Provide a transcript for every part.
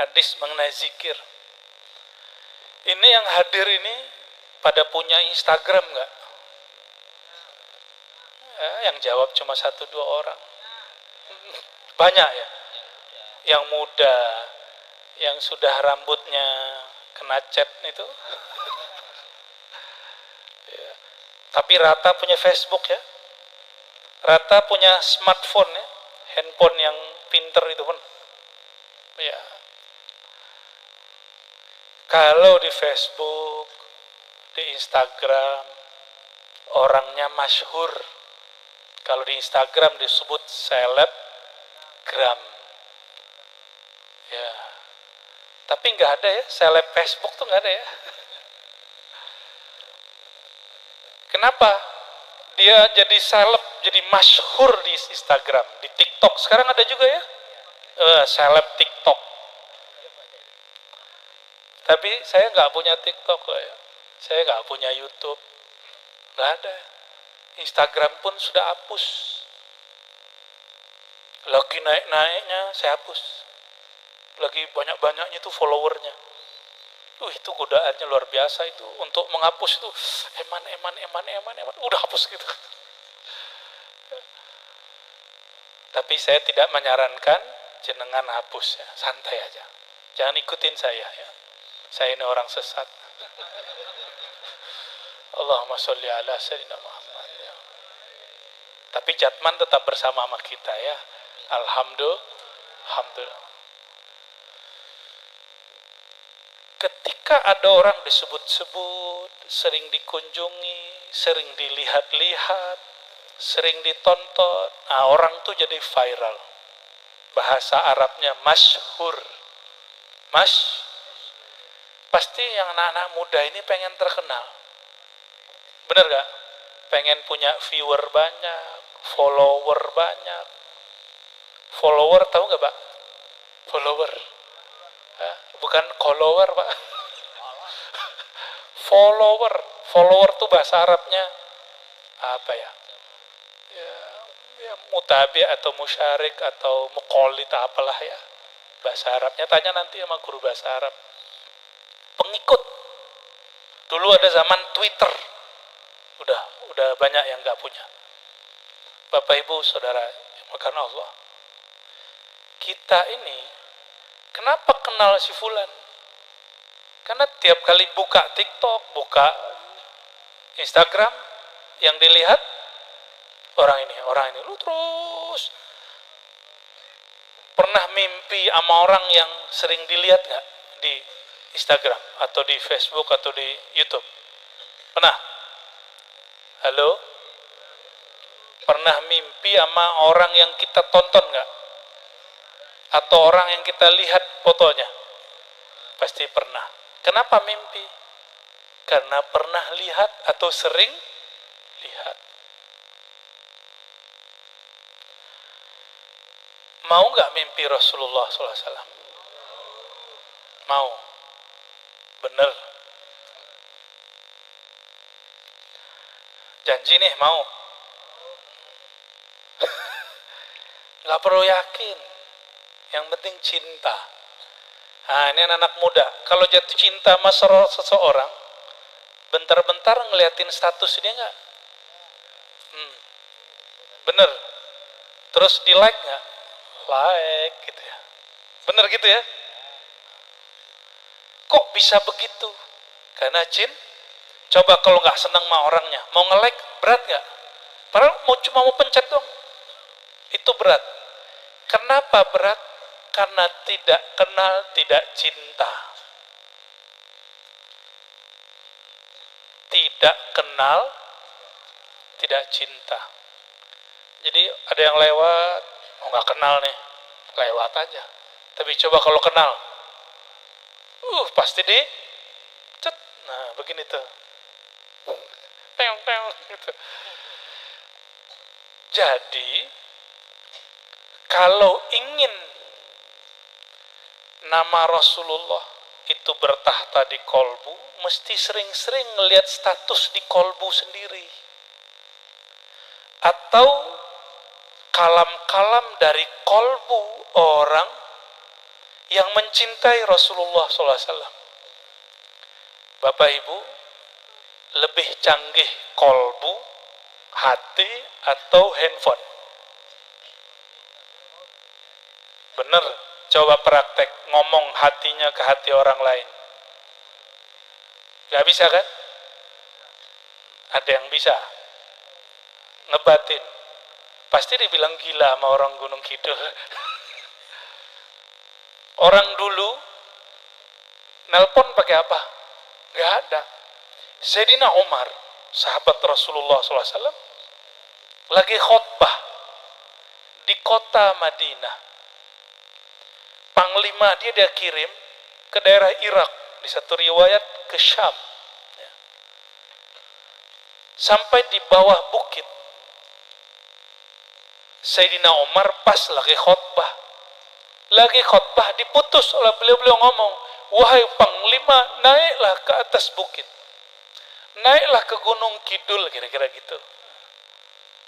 hadis mengenai zikir. Ini yang hadir ini pada punya Instagram nggak? Yang jawab cuma 1-2 orang. Banyak ya? Yang muda, yang sudah rambutnya kena cat itu. Ya. Tapi rata punya Facebook ya. Rata punya smartphone ya. Handphone yang pinter itu pun. Ya. Kalau di Facebook, di Instagram, orangnya masyhur. Kalau di Instagram disebut selebgram. Ya. Tapi nggak ada ya, seleb Facebook tuh nggak ada ya. Kenapa? Dia jadi seleb, jadi masyhur di Instagram, di TikTok. Sekarang ada juga ya, seleb TikTok. Tapi saya nggak punya TikTok loh ya. Saya nggak punya YouTube. Nggak ada. Instagram pun sudah hapus. Lagi naik-naiknya saya hapus. Lagi banyak-banyaknya itu followernya. Itu godaannya luar biasa itu. Untuk menghapus itu eman. Udah hapus gitu. Tapi saya tidak menyarankan jenengan hapus ya. Santai aja. Jangan ikutin saya ya. Saya ini orang sesat. Allahumma sholli ala sayyidina Muhammad ya. Tapi Jatman tetap bersama sama kita ya. Alhamdulillah. Ketika ada orang disebut-sebut, sering dikunjungi, sering dilihat-lihat, sering ditonton, orang tuh jadi viral. Bahasa Arabnya masyhur. Pasti yang anak-anak muda ini pengen terkenal. Bener gak? Pengen punya viewer banyak, follower banyak. Follower tahu gak Pak? Follower. Bukan follower Pak. Follower tuh bahasa Arabnya apa ya? Ya mutabi atau musyarik atau muqallid apalah ya. Bahasa Arabnya tanya nanti sama guru bahasa Arab. Pengikut. Dulu ada zaman Twitter. Udah banyak yang nggak punya. Bapak Ibu Saudara, makan Allah. Kita ini kenapa kenal si fulan? Karena tiap kali buka TikTok, buka Instagram, yang dilihat orang ini. Lu terus pernah mimpi sama orang yang sering dilihat nggak di Instagram atau di Facebook atau di YouTube? Pernah? Halo? Pernah mimpi sama orang yang kita tonton nggak? Atau orang yang kita lihat fotonya? Pasti pernah. Kenapa mimpi? Karena pernah lihat atau sering lihat. Mau nggak mimpi Rasulullah SAW? Mau. Bener. Janji nih mau. Nggak perlu yakin. Yang penting cinta. Nah ini anak muda. Kalau jatuh cinta sama seseorang, bentar-bentar ngeliatin status dia nggak? Bener. Terus di like nggak? Like gitu ya. Bener gitu ya? Kok bisa begitu? Karena coba kalau nggak senang sama orangnya, mau nge-like berat nggak? Padahal cuma mau pencet dong. Itu berat. Kenapa berat? Karena tidak kenal, tidak cinta. Tidak kenal, tidak cinta. Jadi ada yang lewat, nggak kenal nih, lewat aja. Tapi coba kalau kenal, pasti cet. Nah begini tuh, peong gitu. Jadi kalau ingin nama Rasulullah itu bertahta di kolbu, mesti sering-sering ngelihat status di kolbu sendiri. Atau kalam-kalam dari kolbu orang yang mencintai Rasulullah SAW. Bapak Ibu, lebih canggih kolbu, hati, atau handphone? Bener, coba praktek ngomong hatinya ke hati orang lain. Gak bisa kan? Ada yang bisa ngebatin. Pasti dibilang gila sama orang Gunung Kidul. Orang dulu nelpon pakai apa? Gak ada. Sayyidina Umar, sahabat Rasulullah SAW, lagi khutbah di kota Madinah. Panglima dia kirim ke daerah Irak, di satu riwayat ke Syam. Sampai di bawah bukit, Sayyidina Umar pas lagi khutbah diputus oleh beliau ngomong, wahai Panglima, naiklah ke atas bukit, naiklah ke Gunung Kidul, kira-kira gitu.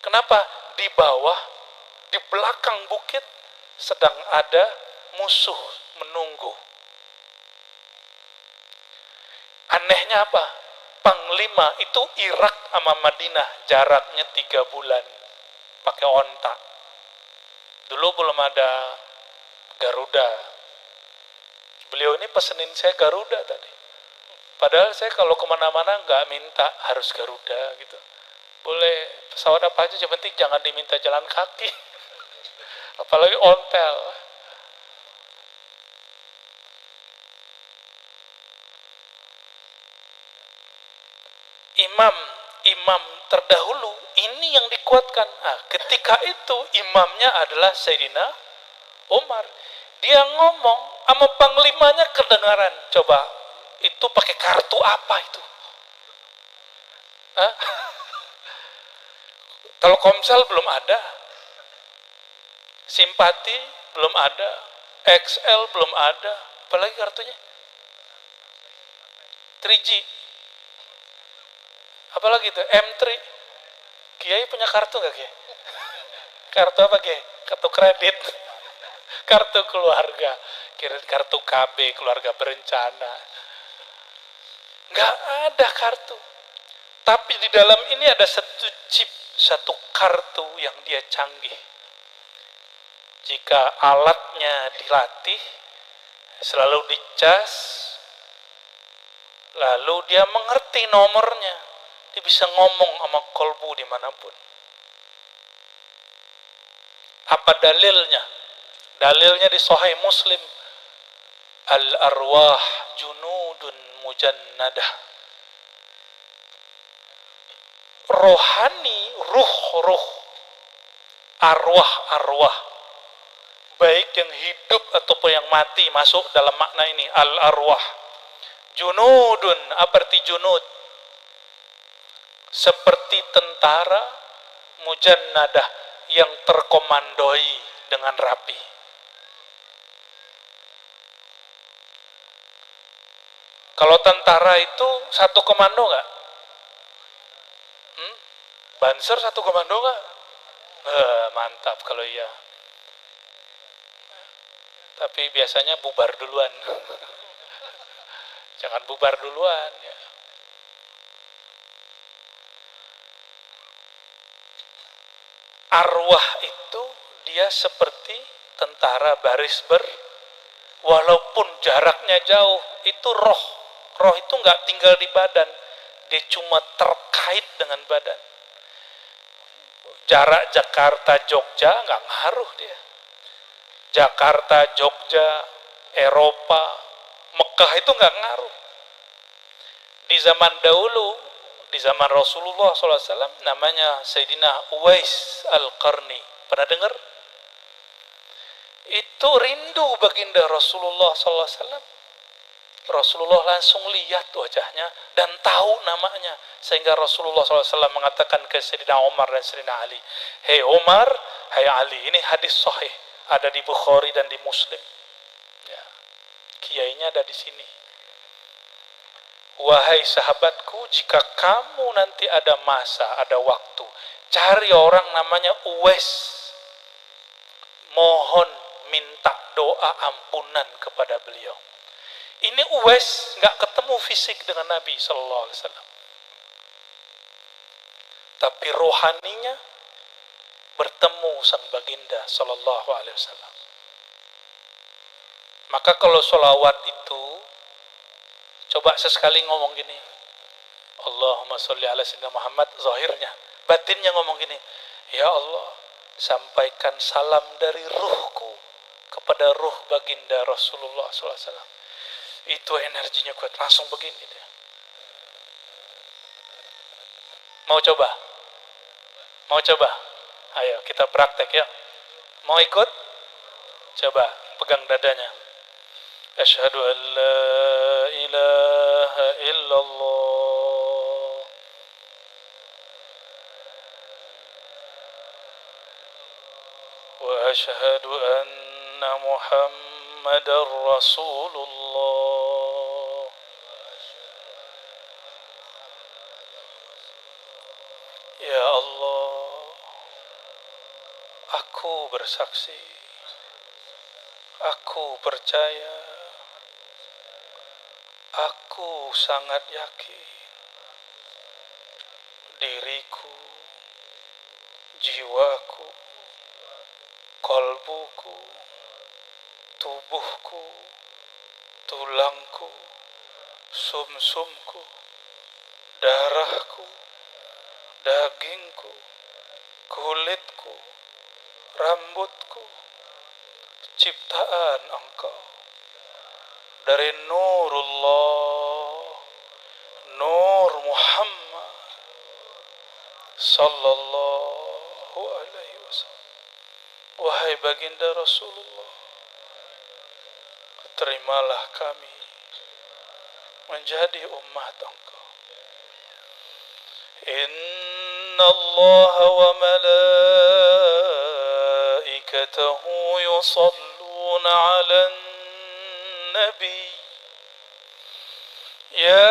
Kenapa? Di bawah, di belakang bukit sedang ada musuh menunggu. Anehnya apa? Panglima itu Irak sama Madinah jaraknya 3 bulan pakai onta. Dulu belum ada Garuda. Beliau ini pesenin saya Garuda tadi. Padahal saya kalau kemana-mana nggak minta harus Garuda gitu. Boleh pesawat apa aja, yang penting jangan diminta jalan kaki. Apalagi ontel. Imam terdahulu ini yang dikuatkan. Ketika itu imamnya adalah Sayyidina Umar. Dia ngomong sama panglimanya kedengaran. Coba, itu pakai kartu apa itu? Telkomsel belum ada, Simpati belum ada, XL belum ada, apalagi kartunya 3G, apalagi itu M3. Kiai punya kartu nggak, Kiai? Kartu apa, Kiai? Kartu kredit, kartu keluarga, kartu KB, keluarga berencana. Nggak ada kartu. Tapi di dalam ini ada satu chip, satu kartu yang dia canggih. Jika alatnya dilatih, selalu dicas, lalu dia mengerti nomornya, dia bisa ngomong sama kolbu dimanapun. Apa dalilnya? Dalilnya di Sahih Muslim, al-arwah junudun mujannadah. Rohani, ruh, arwah, baik yang hidup ataupun yang mati, masuk dalam makna ini, al-arwah. Junudun, apa arti junud? Seperti tentara, mujannadah, yang terkomandoi dengan rapi. Kalau tentara itu satu komando nggak? Banser satu komando nggak? Mantap kalau iya. Tapi biasanya bubar duluan. Jangan bubar duluan ya. Arwah itu dia seperti tentara baris walaupun jaraknya jauh, itu roh. Roh itu nggak tinggal di badan, dia cuma terkait dengan badan. Jarak Jakarta-Jogja nggak ngaruh dia. Jakarta-Jogja, Eropa, Mekah itu nggak ngaruh. Di zaman dahulu, di zaman Rasulullah SAW, namanya Sayyidina Uwais Al-Qarni. Pernah dengar? Itu rindu baginda Rasulullah SAW. Rasulullah langsung lihat wajahnya dan tahu namanya, sehingga Rasulullah SAW mengatakan ke Sayyidina Umar dan Sayyidina Ali, hei Umar, hei Ali. Ini hadis sahih, ada di Bukhari dan di Muslim ya. Kiainya ada di sini. Wahai sahabatku, jika kamu nanti ada masa, ada waktu, cari orang namanya Uwais, mohon minta doa ampunan kepada beliau. Ini Uwais nggak ketemu fisik dengan Nabi Sallallahu Alaihi Wasallam, tapi rohaninya bertemu sang baginda Sallallahu Alaihi Wasallam. Maka kalau sholawat itu, coba sesekali ngomong gini, Allahumma sholli ala sayyidina Muhammad, zahirnya. Batinnya ngomong gini, ya Allah, sampaikan salam dari ruhku kepada ruh baginda Rasulullah SAW. Itu energinya kuat, langsung begini dia. Mau coba? Mau coba? Ayo kita praktek ya. Mau ikut? Coba pegang dadanya. Asyhadu an la ilaha illallah wa asyhadu anna Muhammadar Rasulullah. Ya Allah, aku bersaksi, aku percaya, aku sangat yakin diriku, jiwaku, kolbuku, tubuhku, tulangku, sumsumku, darahku, dagingku, kulitku, rambutku, ciptaan Engkau dari Nurullah, Nur Muhammad Sallallahu Alaihi Wasallam. Wahai baginda Rasulullah, terimalah kami menjadi umat Engkau. Inna Allah wa malaikatahu yusalluna ala nabi ya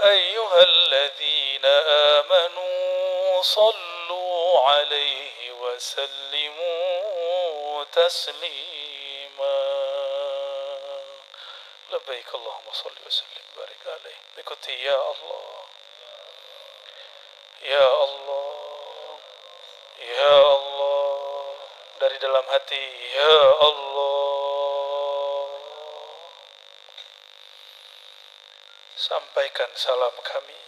ayyuhalladzina amanu sallu alaihi wa sallimu taslima. Labbaik Allahumma salli wa sallim barik alaihi. Ikuti ya Allah, ya Allah, ya Allah, dari dalam hati, ya Allah. Sampaikan salam kami,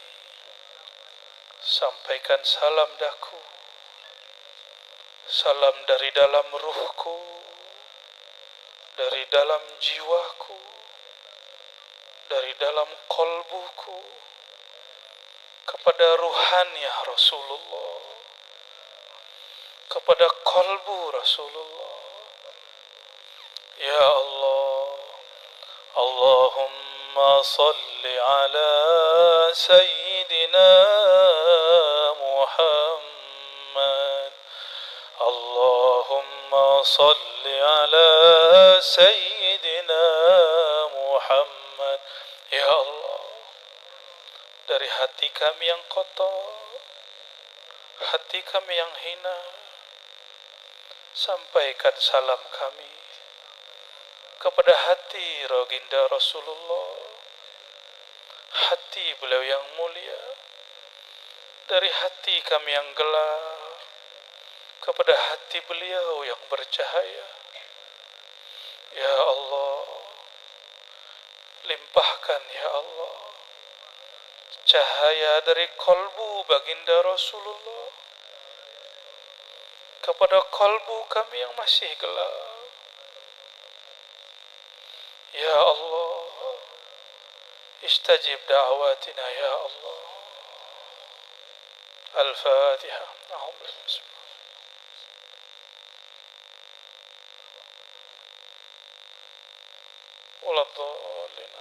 sampaikan salam daku, salam dari dalam ruhku, dari dalam jiwaku, dari dalam kolbuku, kepada ruhannya Rasulullah, kepada kolbu Rasulullah. Ya Allah, Allahumma salli ala Sayyidina Muhammad. Allahumma salli ala Sayyidina Muhammad. Ya Allah, dari hati kami yang kotor, hati kami yang hina, sampaikan salam kami kepada hati Baginda Rasulullah, hati beliau yang mulia. Dari hati kami yang gelap kepada hati beliau yang bercahaya. Ya Allah, limpahkan ya Allah cahaya dari kolbu baginda Rasulullah kepada kolbu kami yang masih gelap. Ya Allah, istajib da'watina ya Allah. Al-Fatiha. Waladhdallin.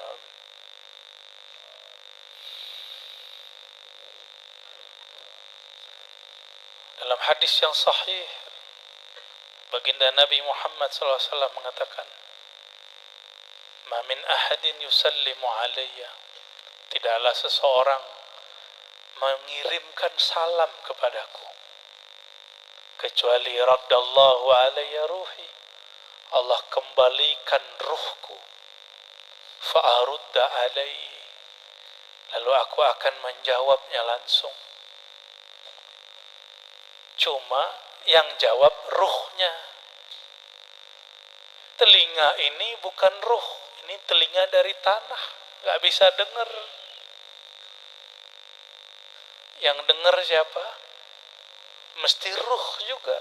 Dalam hadis yang sahih, baginda Nabi Muhammad SAW mengatakan, "Ma min ahadin yusallimu alayya." Tidaklah seseorang mengirimkan salam kepadaku kecuali raddallahu alayya ruhi. Allah kembalikan ruhku, fa'arudda alaihi, lalu aku akan menjawabnya langsung. Cuma yang jawab ruhnya. Telinga ini bukan ruh, ini telinga dari tanah, gak bisa dengar. Yang dengar siapa? Mesti ruh juga.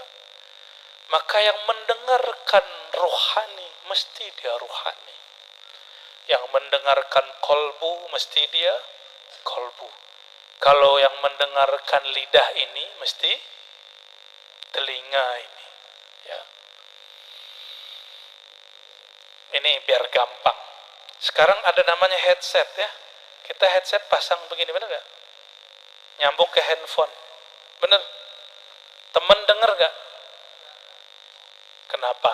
Maka yang mendengarkan rohani, mesti dia rohani. Yang mendengarkan kolbu, mesti dia kolbu. Kalau yang mendengarkan lidah ini, mesti telinga ini. Ya. Ini biar gampang. Sekarang ada namanya headset ya. Kita headset pasang begini, bener gak? Nyambung ke handphone. Bener? Temen denger gak? Kenapa?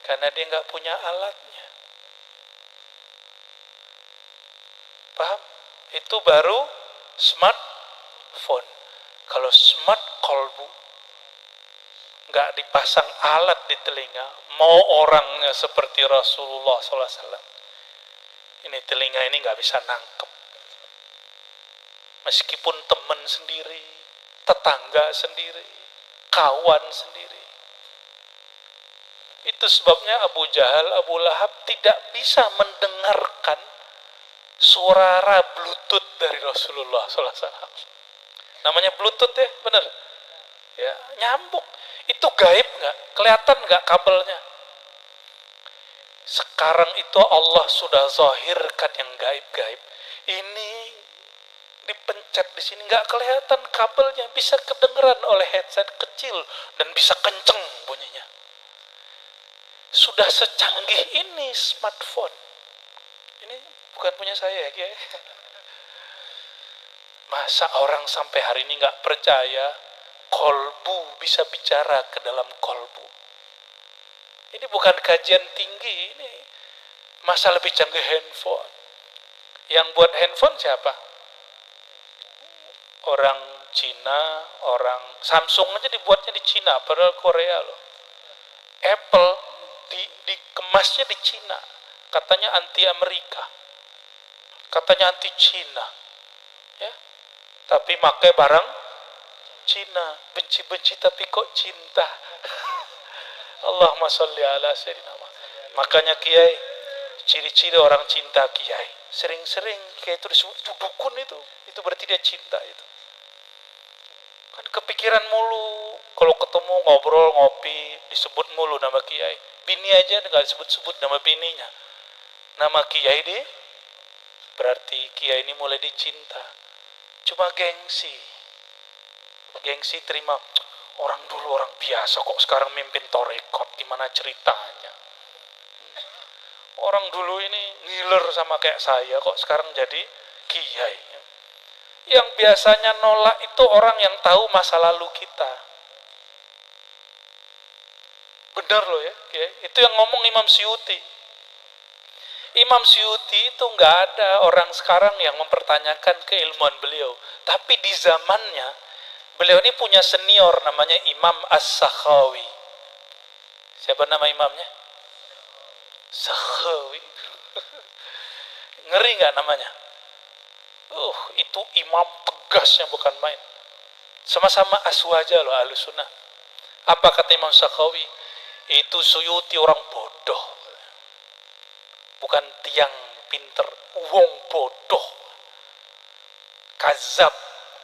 Karena dia gak punya alatnya. Paham? Itu baru smartphone. Kalau smart kolbu, gak dipasang alat di telinga, mau orangnya seperti Rasulullah SAW, ini telinga ini gak bisa nangkep. Meskipun teman sendiri, tetangga sendiri, kawan sendiri. Itu sebabnya Abu Jahal, Abu Lahab tidak bisa mendengarkan suara Bluetooth dari Rasulullah SAW. Namanya Bluetooth ya, bener? Ya, nyambung. Itu gaib nggak? Kelihatan nggak kabelnya? Sekarang itu Allah sudah zahirkan yang gaib-gaib. Ini dipencet di sini nggak kelihatan kabelnya, bisa kedengeran oleh headset kecil dan bisa kenceng bunyinya. Sudah secanggih ini smartphone. Ini bukan punya saya ya. Masa orang sampai hari ini nggak percaya kolbu bisa bicara ke dalam kolbu? Ini bukan kajian tinggi, ini masa lebih canggih handphone. Yang buat handphone siapa? Orang Cina, orang Samsung aja dibuatnya di Cina, padahal Korea loh. Apple dikemasnya di Cina, katanya anti Amerika, katanya anti Cina, ya. Tapi pakai barang Cina, benci-benci tapi kok cinta. Allahumma sholli ala sayyidina. Makanya kiai, ciri-ciri orang cinta kiai, sering-sering kiai itu disebut itu dukun itu berarti dia cinta itu. Kan kepikiran mulu, kalau ketemu ngobrol ngopi disebut mulu nama kiai. Bini aja nggak disebut-sebut nama bininya. Nama kiai di berarti kiai ini mulai dicinta. Cuma gengsi terima orang dulu orang biasa kok sekarang mimpin torekot, gimana ceritanya? Orang dulu ini ngiler sama kayak saya kok sekarang jadi kiai. Yang biasanya nolak itu orang yang tahu masa lalu kita. Benar loh ya, itu yang ngomong Imam Suyuti. Imam Suyuti itu nggak ada orang sekarang yang mempertanyakan keilmuan beliau. Tapi di zamannya, beliau ini punya senior namanya Imam As-Sakhawi. Siapa nama imamnya? Sakhawi. Ngeri nggak namanya? Itu imam tegasnya bukan main. Sama-sama aswaja loh Ahlussunnah. Apa kata Imam Sakhawi? Itu Suyuti orang bodoh. Bukan tiang pinter, wong bodoh. Kazab,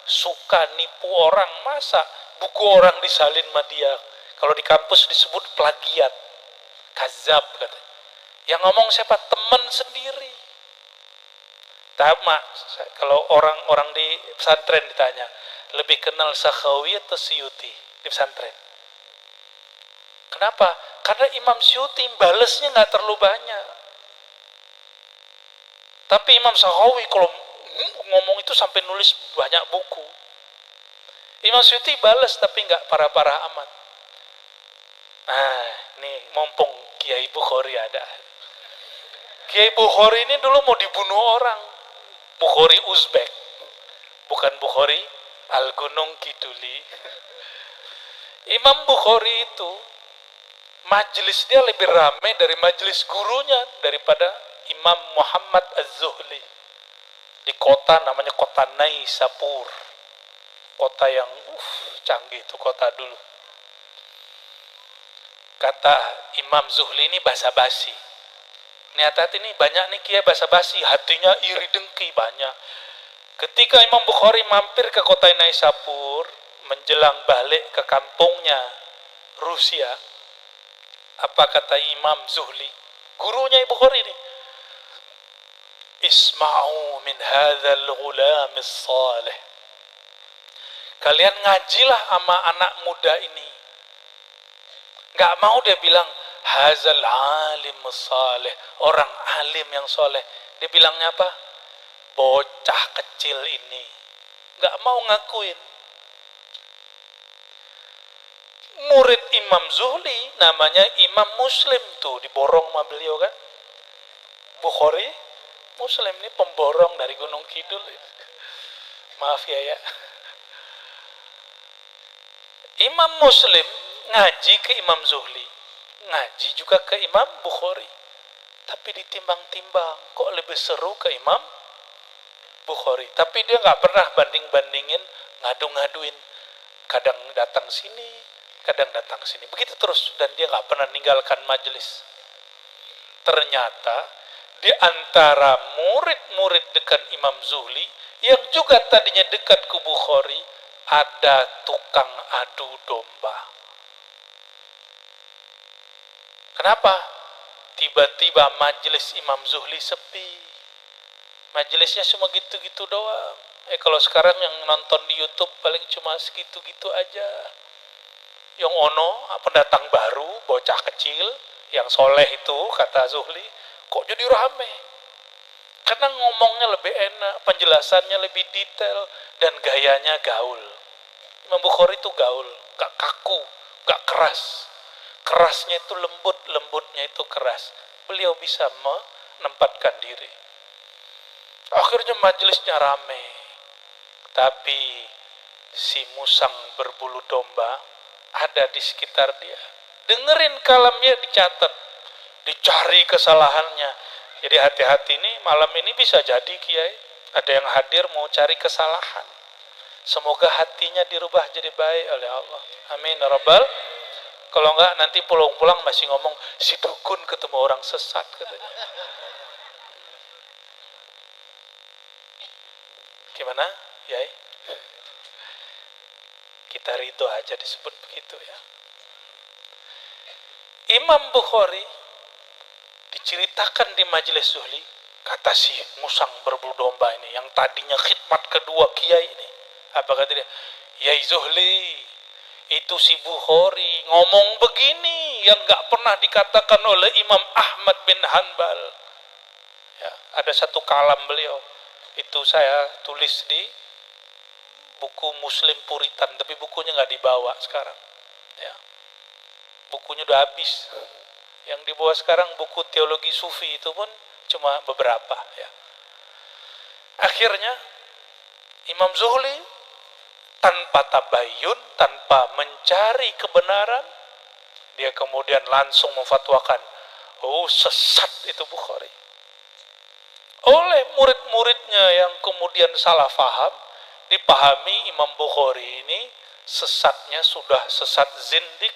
suka nipu orang, masa buku orang disalin sama dia. Kalau di kampus disebut plagiat. Kazab katanya. Yang ngomong siapa? Teman sendiri. Sama, kalau orang-orang di pesantren ditanya, lebih kenal Sakhawi atau Suyuti di pesantren? Kenapa? Karena Imam Suyuti balesnya nggak terlalu banyak. Tapi Imam Sakhawi kalau ngomong itu sampai nulis banyak buku. Imam Suyuti bales tapi nggak parah-parah amat. Nah, nih mumpung Kiai Bukhari ada. Kiai Bukhari ini dulu mau dibunuh orang. Bukhari Uzbek, bukan Bukhari Al Gunung Kiduli. Imam Bukhari itu Majelis dia lebih ramai dari majelis gurunya, daripada Imam Muhammad Az-Zuhli. Di kota namanya kota Naisapur. Kota yang canggih itu kota dulu. Kata Imam Zuhli ini basa-basi. Ini hati-hati nih, banyak nih kiai basa-basi, hatinya iri dengki banyak. Ketika Imam Bukhari mampir ke kota Naisapur, menjelang balik ke kampungnya Rusia, apa kata Imam Zuhli, gurunya Ibu Bukhari ini? Isma'u min hadzal ghulamis salih. Kalian ngajilah sama anak muda ini. Gak mau dia bilang hazal alim salih, orang alim yang soleh. Dia bilangnya apa? Bocah kecil ini. Gak mau ngakuin. Murid Imam Zuhli namanya Imam Muslim tuh, diborong sama beliau kan. Bukhari Muslim ini pemborong dari Gunung Kidul. Maaf ya. Imam Muslim ngaji ke Imam Zuhli, ngaji juga ke Imam Bukhari. Tapi ditimbang-timbang, kok lebih seru ke Imam Bukhari. Tapi dia nggak pernah banding-bandingin, ngadu-ngaduin. Kadang datang sini, kadang datang sini. Begitu terus, dan dia nggak pernah meninggalkan majelis. Ternyata di antara murid-murid dekat Imam Zuhli yang juga tadinya dekat ke Bukhari, ada tukang adu domba. Kenapa? Tiba-tiba majelis Imam Zuhli sepi. Majelisnya cuma gitu-gitu doang. Kalau sekarang yang nonton di YouTube paling cuma segitu-gitu aja. Yang ono pendatang baru, bocah kecil, yang soleh itu kata Zuhli, kok jadi rame? Karena ngomongnya lebih enak, penjelasannya lebih detail, dan gayanya gaul. Imam Bukhari itu gaul, gak kaku, gak keras. Kerasnya itu lembut, lembutnya itu keras. Beliau bisa menempatkan diri. Akhirnya majelisnya rame. Tapi si musang berbulu domba ada di sekitar dia. Dengerin kalamnya, dicatat, dicari kesalahannya. Jadi hati-hati nih, malam ini bisa jadi kiai ada yang hadir mau cari kesalahan. Semoga hatinya dirubah jadi baik oleh Allah. Amin ya rabbal. Kalau enggak nanti pulang-pulang masih ngomong si dukun ketemu orang sesat katanya. Gimana, Yai? Kita ridho aja disebut begitu ya. Imam Bukhari diceritakan di majelis Zuhli, kata si musang berbulu domba ini yang tadinya khidmat kedua kiai ini. Apa kata dia? Yai Zuhli, itu si Bukhari ngomong begini yang gak pernah dikatakan oleh Imam Ahmad bin Hanbal. Ya, ada satu kalam beliau, itu saya tulis di buku Muslim Puritan, tapi bukunya gak dibawa sekarang. Ya, bukunya udah habis. Yang dibawa sekarang buku teologi sufi itu pun cuma beberapa. Ya. Akhirnya Imam Zuhli tanpa tabayun, tanpa mencari kebenaran, dia kemudian langsung memfatwakan, sesat itu Bukhari. Oleh murid-muridnya yang kemudian salah faham, dipahami Imam Bukhari ini sesatnya sudah sesat zindik,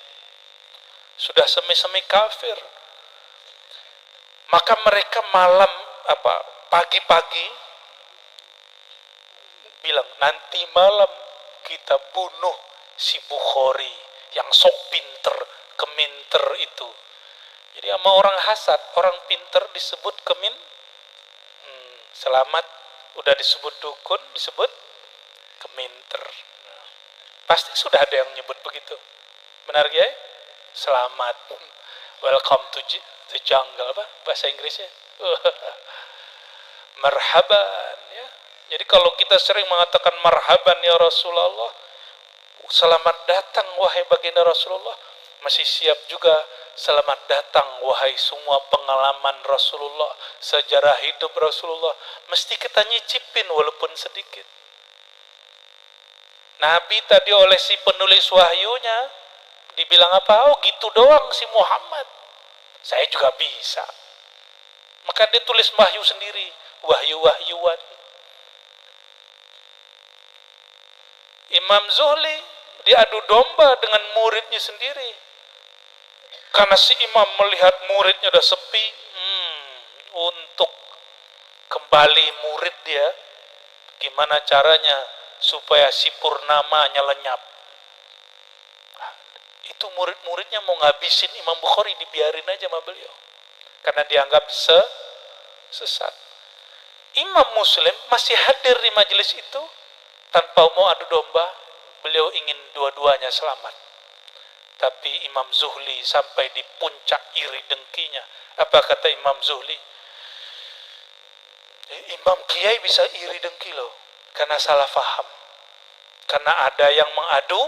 sudah semi-semi kafir. Maka mereka pagi-pagi bilang, nanti malam kita bunuh si Bukhari yang sok pinter, keminter itu. Jadi sama orang hasad, orang pinter disebut selamat, udah disebut dukun, disebut keminter. Pasti sudah ada yang nyebut begitu. Benar ya? Selamat. Welcome to jungle, apa bahasa Inggrisnya? Marhaban ya. Jadi kalau kita sering mengatakan marhaban ya Rasulullah, selamat datang wahai baginda Rasulullah, masih siap juga selamat datang wahai semua pengalaman Rasulullah, sejarah hidup Rasulullah, mesti kita nyicipin walaupun sedikit. Nabi tadi oleh si penulis wahyunya Dibilang apa? Oh gitu doang si Muhammad. Saya juga bisa. Maka dia tulis wahyu sendiri. Wahyu-wahyuan. Imam Zuhli diadu domba dengan muridnya sendiri. Karena si imam melihat muridnya udah sepi, untuk kembali murid dia, gimana caranya supaya si purnamanya lenyap. Itu murid-muridnya mau ngabisin Imam Bukhari, dibiarin aja sama beliau. Karena dianggap sesat. Imam Muslim masih hadir di majelis itu tanpa mau adu domba. Beliau ingin dua-duanya selamat. Tapi Imam Zuhli sampai di puncak iri dengkinya. Apa kata Imam Zuhli? Imam Kiai bisa iri dengki loh. Karena salah faham. Karena ada yang mengadu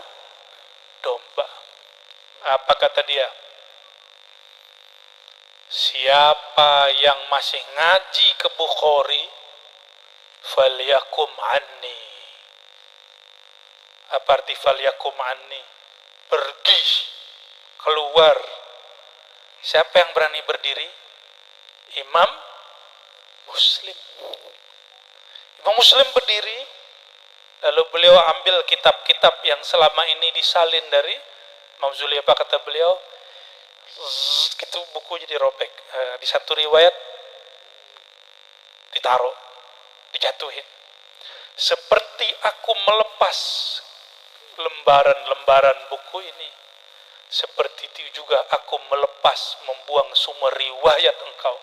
domba. Apa kata dia? Siapa yang masih ngaji ke Bukhari, falyakum anni. Apa arti falyakum anni? Pergi, keluar. Siapa yang berani berdiri? Imam Muslim. Imam Muslim berdiri, lalu beliau ambil kitab-kitab yang selama ini disalin dari Imam Zuhli. Apa kata beliau? Itu bukunya dirobek. Di satu riwayat ditaruh, dijatuhin. Seperti aku melepas lembaran-lembaran buku ini, seperti itu juga aku melepas, membuang sumber riwayat engkau.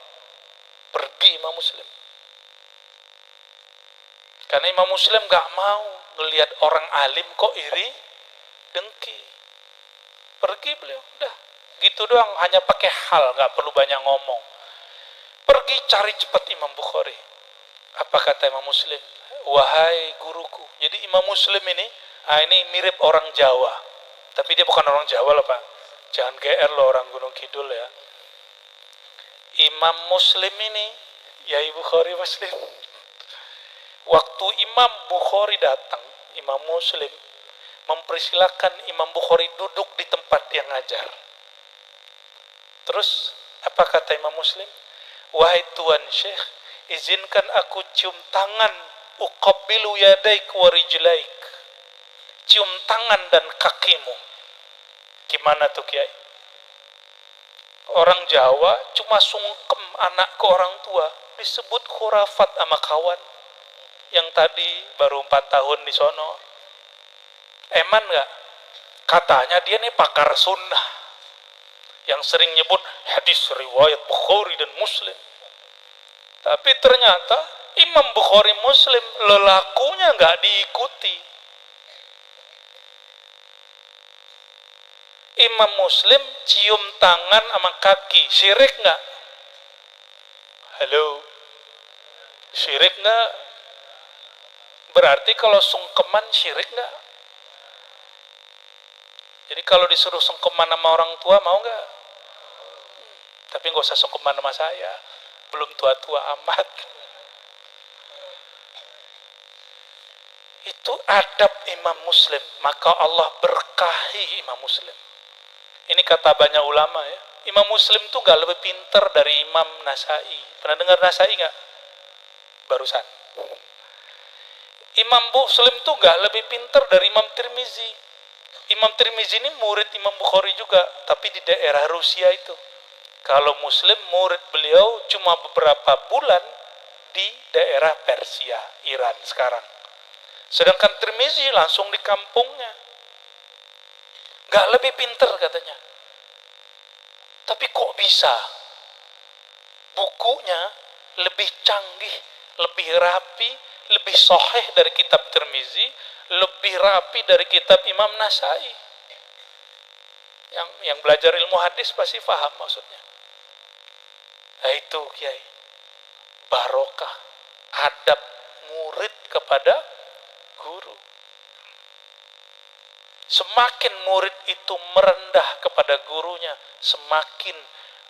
Pergi Imam Muslim. Karena Imam Muslim gak mau ngelihat orang alim kok iri dengki. Pergi beliau, udah gitu doang, hanya pakai hal, gak perlu banyak ngomong. Pergi cari cepat Imam Bukhari. Apa kata Imam Muslim? Wahai guruku. Jadi Imam Muslim ini mirip orang Jawa, tapi dia bukan orang Jawa loh Pak. Jangan GR loh orang Gunung Kidul ya. Imam Muslim ini, ya Bukhari Muslim. Waktu Imam Bukhari datang, Imam Muslim mempersilahkan Imam Bukhari duduk di tempat yang ngajar. Terus apa kata Imam Muslim? Wahai Tuan Syekh, izinkan aku cium tangan, uqabbilu yadaik wa rijlaik. Cium tangan dan kakimu. Gimana tuh Kiai? Orang Jawa cuma sungkem anak ke orang tua, disebut khurafat sama kawan yang tadi baru 4 tahun di sono. Eman gak? Katanya dia nih pakar sunnah yang sering nyebut hadis riwayat Bukhari dan Muslim. Tapi ternyata Imam Bukhari Muslim lelakunya gak diikuti. Imam Muslim cium tangan sama kaki, syirik gak? Halo? Syirik gak? Berarti kalau sungkeman syirik gak? Jadi kalau disuruh sungkeman sama orang tua mau gak? Tapi gak usah sungkeman sama saya, belum tua-tua amat. Itu adab Imam Muslim, maka Allah berkahi Imam Muslim. Ini kata banyak ulama ya, Imam Muslim tuh gak lebih pinter dari Imam Nasai. Pernah dengar Nasai gak? Barusan. Imam Muslim tuh gak lebih pinter dari Imam Tirmizi. Imam Tirmizi ini murid Imam Bukhari juga, tapi di daerah Rusia itu. Kalau Muslim murid beliau cuma beberapa bulan di daerah Persia, Iran sekarang. Sedangkan Tirmizi langsung di kampungnya. Gak lebih pinter katanya. Tapi kok bisa? Bukunya lebih canggih, lebih rapi, lebih sahih dari kitab Tirmizi, lebih rapi dari kitab Imam Nasai. Yang belajar ilmu hadis pasti paham maksudnya. Nah itu Kiai, barokah adab murid kepada guru. Semakin murid itu merendah kepada gurunya, semakin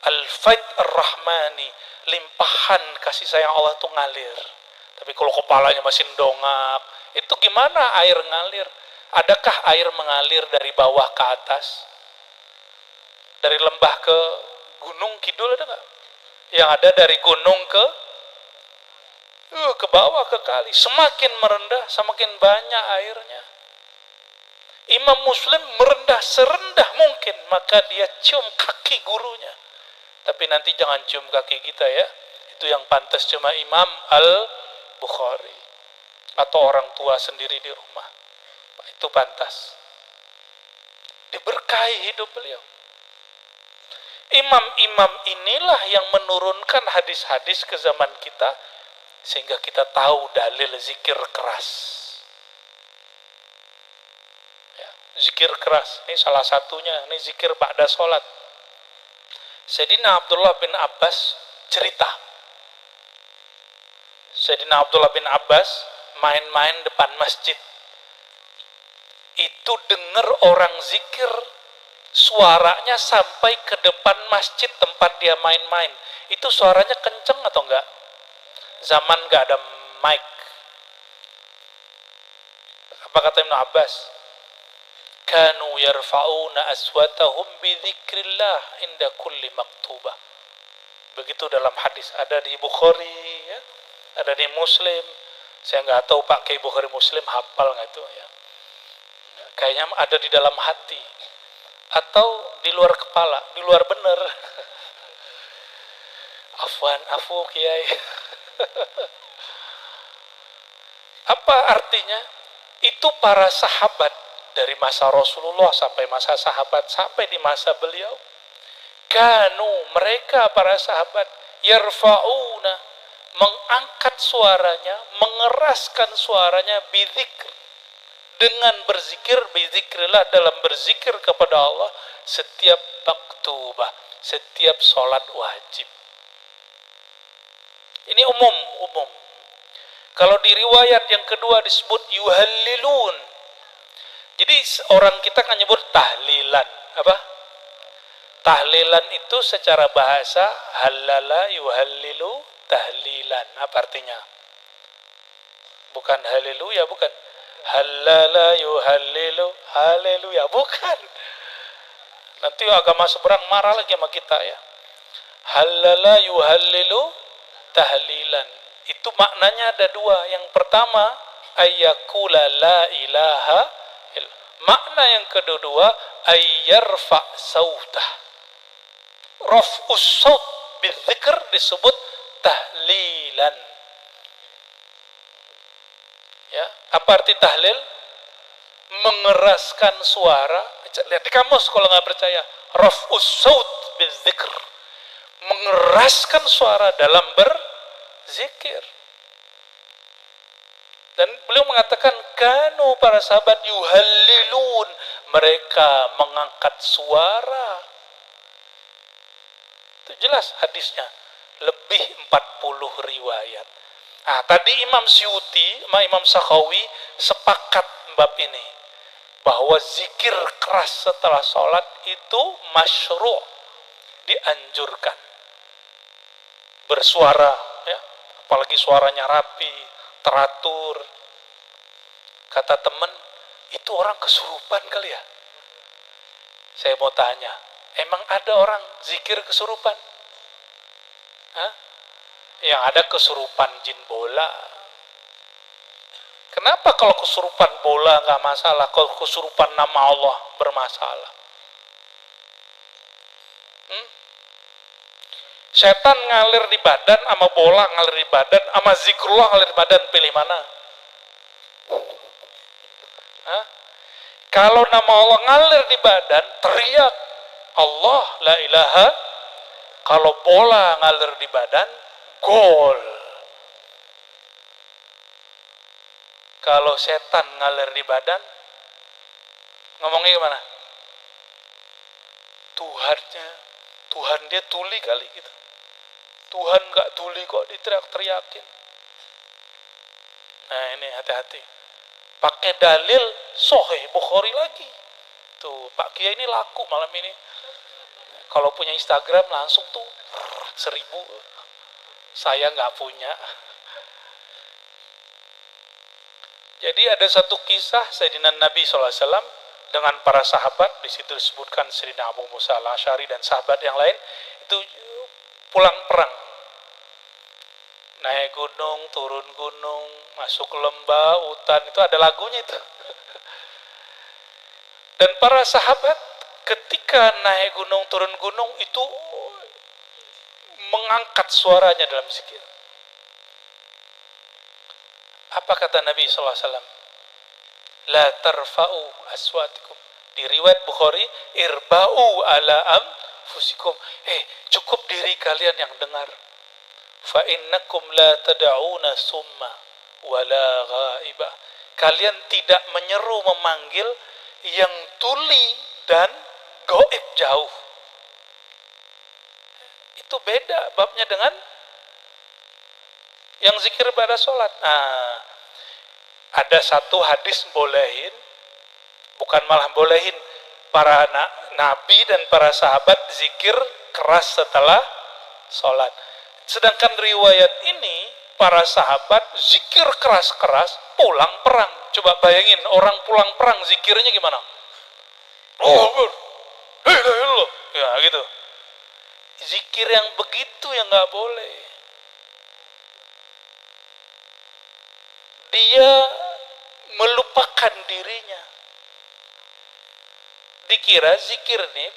al-faid ar-rahmani, limpahan kasih sayang Allah itu ngalir. Tapi kalau kepalanya masih dongak, itu gimana air ngalir? Adakah air mengalir dari bawah ke atas? Dari lembah ke gunung kidul ada nggak? Yang ada dari gunung ke bawah ke kali. Semakin merendah, semakin banyak airnya. Imam Muslim merendah serendah mungkin, maka dia cium kaki gurunya. Tapi nanti jangan cium kaki kita ya. Itu yang pantas cuma Imam Al-Bukhari atau orang tua sendiri di rumah. Itu pantas. Diberkahi hidup beliau. Imam-imam inilah yang menurunkan hadis-hadis ke zaman kita sehingga kita tahu dalil zikir keras. Ya, zikir keras, ini salah satunya, ini zikir ba'da sholat. Sayyidina Abdullah bin Abbas cerita. Sayyidina Abdullah bin Abbas main-main depan masjid. Itu dengar orang zikir, suaranya sampai ke depan masjid tempat dia main-main. Itu suaranya kenceng atau enggak? Zaman enggak ada mic. Apa kata Ibnu Abbas? Kanu yarfa'una aswatahum bidzikrillah inda kulli maktubah. Begitu dalam hadis, ada di Bukhari ya, ada di Muslim. Saya nggak tahu pakai Bukhari Muslim hafal nggak itu ya. Kayaknya ada di dalam hati atau di luar kepala, di luar bener. Afu kiai. Apa artinya? Itu para sahabat dari masa Rasulullah sampai masa sahabat sampai di masa beliau. Kanu, mereka para sahabat yarfa'una, mengangkat suaranya, mengeraskan suaranya bidzikr, dengan berzikir, bizikrillah, dalam berzikir kepada Allah setiap maktubah, setiap sholat wajib. Ini umum. Kalau di riwayat yang kedua disebut yuhallilun. Jadi orang kita kan nyebut tahlilan. Apa? Tahlilan itu secara bahasa halala yuhallilu tahlilan. Apa artinya? Bukan haleluya, bukan. Halala yuhallilu haleluya, bukan. Nanti agama seberang marah lagi sama kita ya. Halala yuhallilu tahlilan. Itu maknanya ada dua. Yang pertama ayyakula la ilaha illallah. Makna yang kedua ayyarfa sautah. Raf'us saut bidzikr disebut tahlilan. Ya, apa arti tahlil? Mengeraskan suara. Lihat di kamus kalau nggak percaya. Raf'us saut bidzikr. Mengeraskan suara dalam berzikir. Dan beliau mengatakan kanu, para sahabat yuhallilun, mereka mengangkat suara. Itu jelas hadisnya, lebih 40 riwayat. Nah, tadi Imam Syuuti sama Imam Sakhawi sepakat bab ini, bahwa zikir keras setelah sholat itu masyru', dianjurkan. Bersuara ya, apalagi suaranya rapi, teratur. Kata teman, itu orang kesurupan kali ya. Saya mau tanya, emang ada orang zikir kesurupan? Hah? Yang ada kesurupan jin bola. Kenapa kalau kesurupan bola nggak masalah, kalau kesurupan nama Allah bermasalah? Setan ngalir di badan, sama bola ngalir di badan, sama zikrullah ngalir di badan, pilih mana? Hah? Kalau nama Allah ngalir di badan, teriak Allah la ilaha. Kalau bola ngalir di badan, gol. Kalau setan ngalir di badan, ngomongnya gimana? Tuhan dia tuli kali gitu. Tuhan gak tuli kok diteriak-teriakin. Nah ini hati-hati. Pakai dalil Sahih Bukhari lagi. Tuh Pak Kiai ini laku malam ini. Kalau punya Instagram langsung tuh 1000. Saya gak punya. Jadi ada satu kisah Sayyidina Nabi SAW dengan para sahabat. Di situ disebutkan Sayyidina Abu Musa al-Asy'ari dan sahabat yang lain itu pulang perang, naik gunung, turun gunung, masuk lembah, hutan, itu ada lagunya itu. Dan para sahabat ketika naik gunung, turun gunung itu mengangkat suaranya dalam zikir. Apa kata Nabi SAW? La tarfa'u aswatikum. Di riwayat Bukhari, irba'u ala anfusikum. Cukup diri kalian yang dengar. Fa innakum la tad'una summa wala ghaiba. Kalian tidak menyeru memanggil yang tuli dan gaib jauh. Itu beda babnya dengan yang zikir pada sholat. Ada satu hadis bolehin, bukan malah bolehin, para nabi dan para sahabat zikir keras setelah sholat. Sedangkan riwayat ini, para sahabat zikir keras-keras pulang perang. Coba bayangin, orang pulang perang zikirnya gimana? Ya gitu. Zikir yang begitu yang nggak boleh. Dia melupakan dirinya. Dikira zikir ini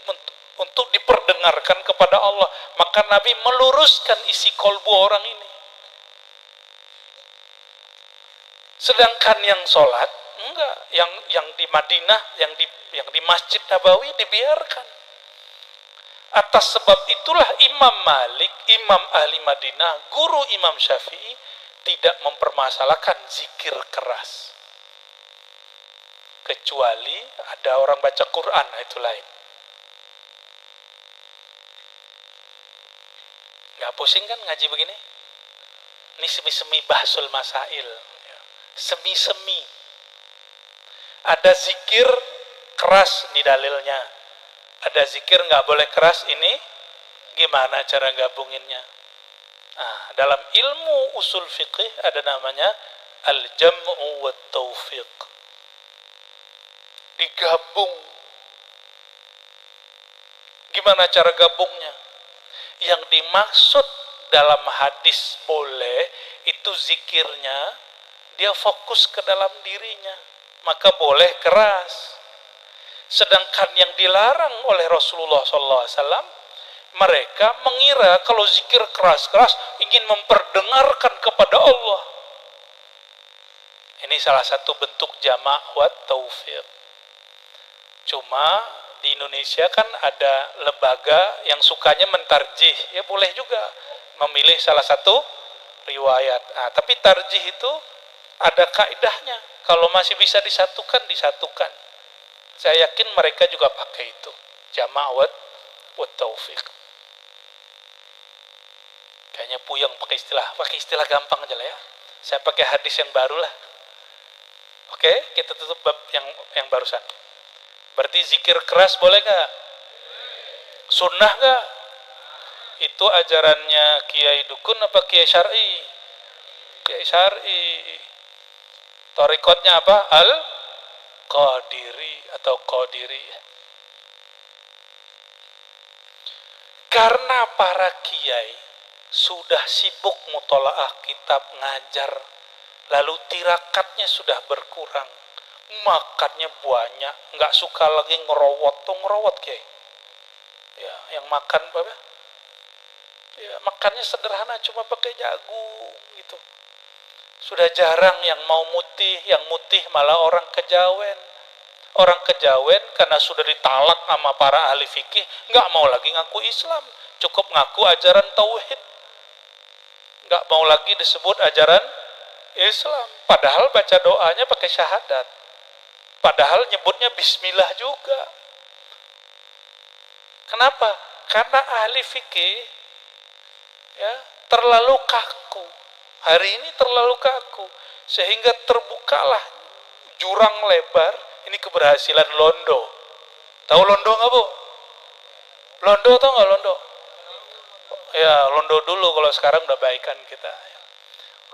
untuk diperdengarkan kepada Allah. Maka Nabi meluruskan isi kolbu orang ini. Sedangkan yang sholat enggak, yang di Madinah, yang di Masjid Nabawi dibiarkan. Atas sebab itulah Imam Malik, Imam ahli Madinah, guru Imam Syafi'i tidak mempermasalahkan zikir keras. Kecuali ada orang baca Quran, itu lain. Nggak pusing kan ngaji begini? Ini semi-semi bahsul masail. Semi-semi. Ada zikir keras, nih dalilnya. Ada zikir nggak boleh keras, ini gimana cara gabunginnya? Dalam ilmu usul fiqih ada namanya al-jam'u wa taufiq. Digabung. Gimana cara gabungnya? Yang dimaksud dalam hadis boleh itu zikirnya dia fokus ke dalam dirinya, maka boleh keras. Sedangkan yang dilarang oleh Rasulullah SAW, mereka mengira kalau zikir keras-keras ingin memperdengarkan kepada Allah. Ini salah satu bentuk jama' wa taufiq. Cuma di Indonesia kan ada lembaga yang sukanya mentarjih, ya boleh juga memilih salah satu riwayat. Tapi tarjih itu ada kaidahnya. Kalau masih bisa disatukan, disatukan. Saya yakin mereka juga pakai itu. Jama' wa taufiq. Kayaknya puyeng pakai istilah gampang aja lah ya. Saya pakai hadis yang baru lah. Oke, kita tutup bab yang barusan. Berarti zikir keras boleh gak? Sunnah gak? Itu ajarannya Kiai Dukun apa Kiai Syar'i? Kiai Syar'i. Torikotnya apa? Al-Qadiri atau Qadiri. Karena para kiai sudah sibuk mutolaah kitab, ngajar, lalu tirakatnya sudah berkurang, makannya banyak, nggak suka lagi ngerowot kiai. Ya, yang makan apa? Ya, makannya sederhana, cuma pakai jagung gitu. Sudah jarang yang mau mutih, yang mutih malah orang kejawen. Orang kejawen karena sudah ditalak sama para ahli fikih, nggak mau lagi ngaku Islam, cukup ngaku ajaran tauhid. Nggak mau lagi disebut ajaran Islam. Padahal baca doanya pakai syahadat. Padahal nyebutnya bismillah juga. Kenapa? Karena ahli fikih ya terlalu kaku. Hari ini terlalu kaku sehingga terbukalah jurang lebar. Ini keberhasilan Londo. Tahu Londo nggak, Bu? Londo tahu nggak Londo? Ya, Londo dulu, kalau sekarang udah baikan kita.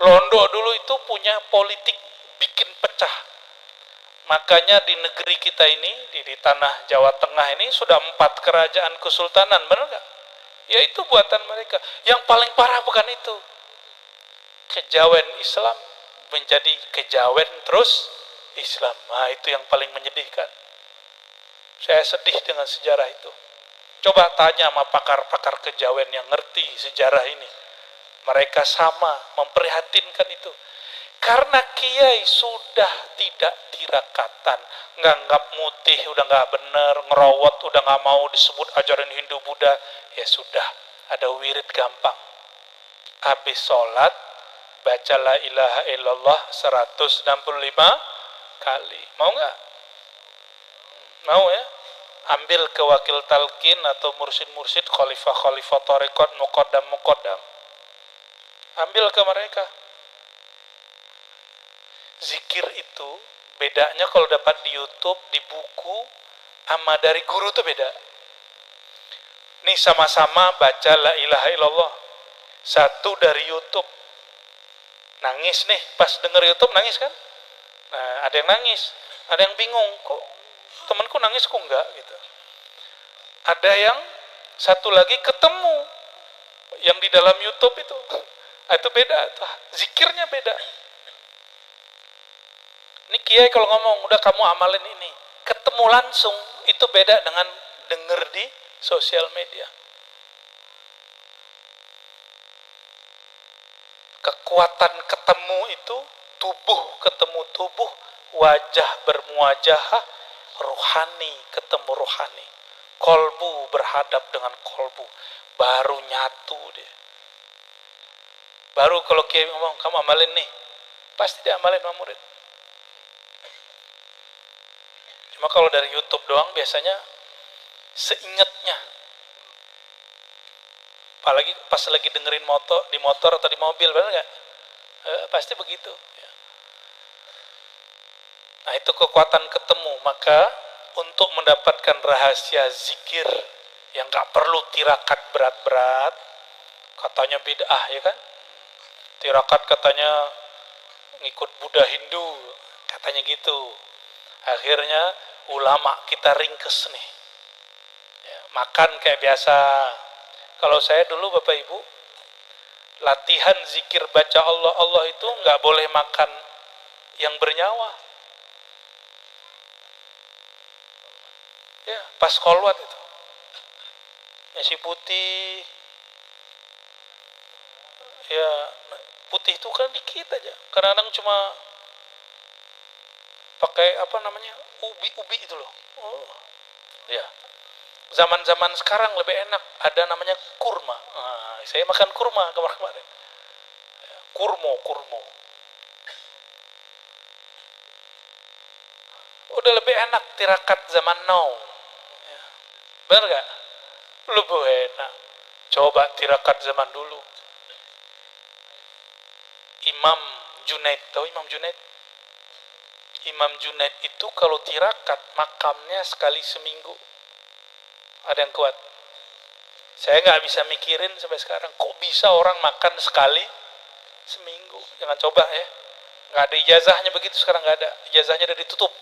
Londo dulu itu punya politik bikin pecah. Makanya di negeri kita ini, di tanah Jawa Tengah ini sudah 4 kerajaan kesultanan, benar nggak? Ya itu buatan mereka. Yang paling parah bukan itu. Kejawen Islam menjadi kejawen terus Islam. Nah itu yang paling menyedihkan. Saya sedih dengan sejarah itu. Coba tanya sama pakar-pakar kejawen yang ngerti sejarah ini. Mereka sama memprihatinkan itu. Karena kiai sudah tidak tirakatan, nganggap mutih udah nggak bener, ngerawat udah nggak mau disebut ajaran Hindu Buddha, ya sudah ada wirid gampang. Habis sholat baca la ilaha illallah 165 kali. Mau nggak? Mau ya? Ambil ke wakil talqin atau mursyid-mursyid, khalifah-khalifah tarekat, muqaddam-muqaddam. Ambil ke mereka. Zikir itu bedanya kalau dapat di YouTube, di buku, sama dari guru tuh beda. Nih sama-sama baca la ilaha illallah. Satu dari YouTube. Nangis nih, pas denger YouTube nangis kan? Nah, ada yang nangis, ada yang bingung, kok temanku nangis kok enggak gitu. Ada yang satu lagi ketemu yang di dalam YouTube itu. Itu beda, zikirnya beda. Ini kiai kalau ngomong, udah kamu amalin ini. Ketemu langsung, itu beda dengan denger di sosial media. Kekuatan ketemu itu, tubuh ketemu tubuh, wajah bermuajahah, rohani ketemu rohani. Kolbu berhadap dengan kolbu, baru nyatu dia. Baru kalau kiai ngomong, kamu amalin nih, pasti dia amalin sama murid. Cuma kalau dari YouTube doang biasanya seingatnya. Apalagi pas lagi dengerin di motor atau di mobil, benar nggak? Pasti begitu. Nah itu kekuatan ketemu. Maka untuk mendapatkan rahasia zikir yang nggak perlu tirakat berat-berat, katanya bid'ah ya kan? Tirakat katanya ngikut Buddha Hindu, katanya gitu. Akhirnya ulama kita ringkes nih. Ya, makan kayak biasa. Kalau saya dulu Bapak Ibu, latihan zikir baca Allah Allah itu nggak boleh makan yang bernyawa. Ya, pas kolwat itu. Nasi putih. Ya, putih itu kan dikit aja. Kadang-kadang cuma pakai apa namanya? Ubi-ubi itu loh. Oh. Ya. Zaman-zaman sekarang lebih enak, ada namanya kurma. Nah, saya makan kurma kemarin. Kurmo. Udah lebih enak tirakat zaman now. Ya. Bener gak? Lebih enak. Coba tirakat zaman dulu. Imam Junaid, tahu Imam Junaid? Imam Junaid itu kalau tirakat makamnya sekali seminggu. Ada yang kuat. Saya nggak bisa mikirin sampai sekarang, kok bisa orang makan sekali seminggu. Jangan coba ya. Nggak ada ijazahnya begitu sekarang, nggak ada. Ijazahnya udah ditutup.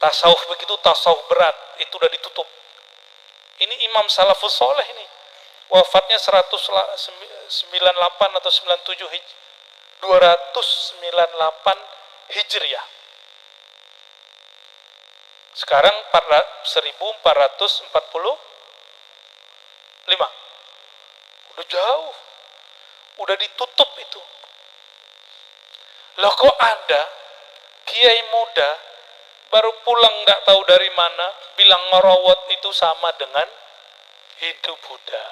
Tasawuf begitu, tasawuf berat, itu udah ditutup. Ini Imam Salafus Soleh ini. Wafatnya 198 atau 97 298 Hijriah. Sekarang 1445. Udah jauh. Udah ditutup itu. Loh kok ada kiai muda baru pulang nggak tahu dari mana bilang ngerawat itu sama dengan Hindu Buddha.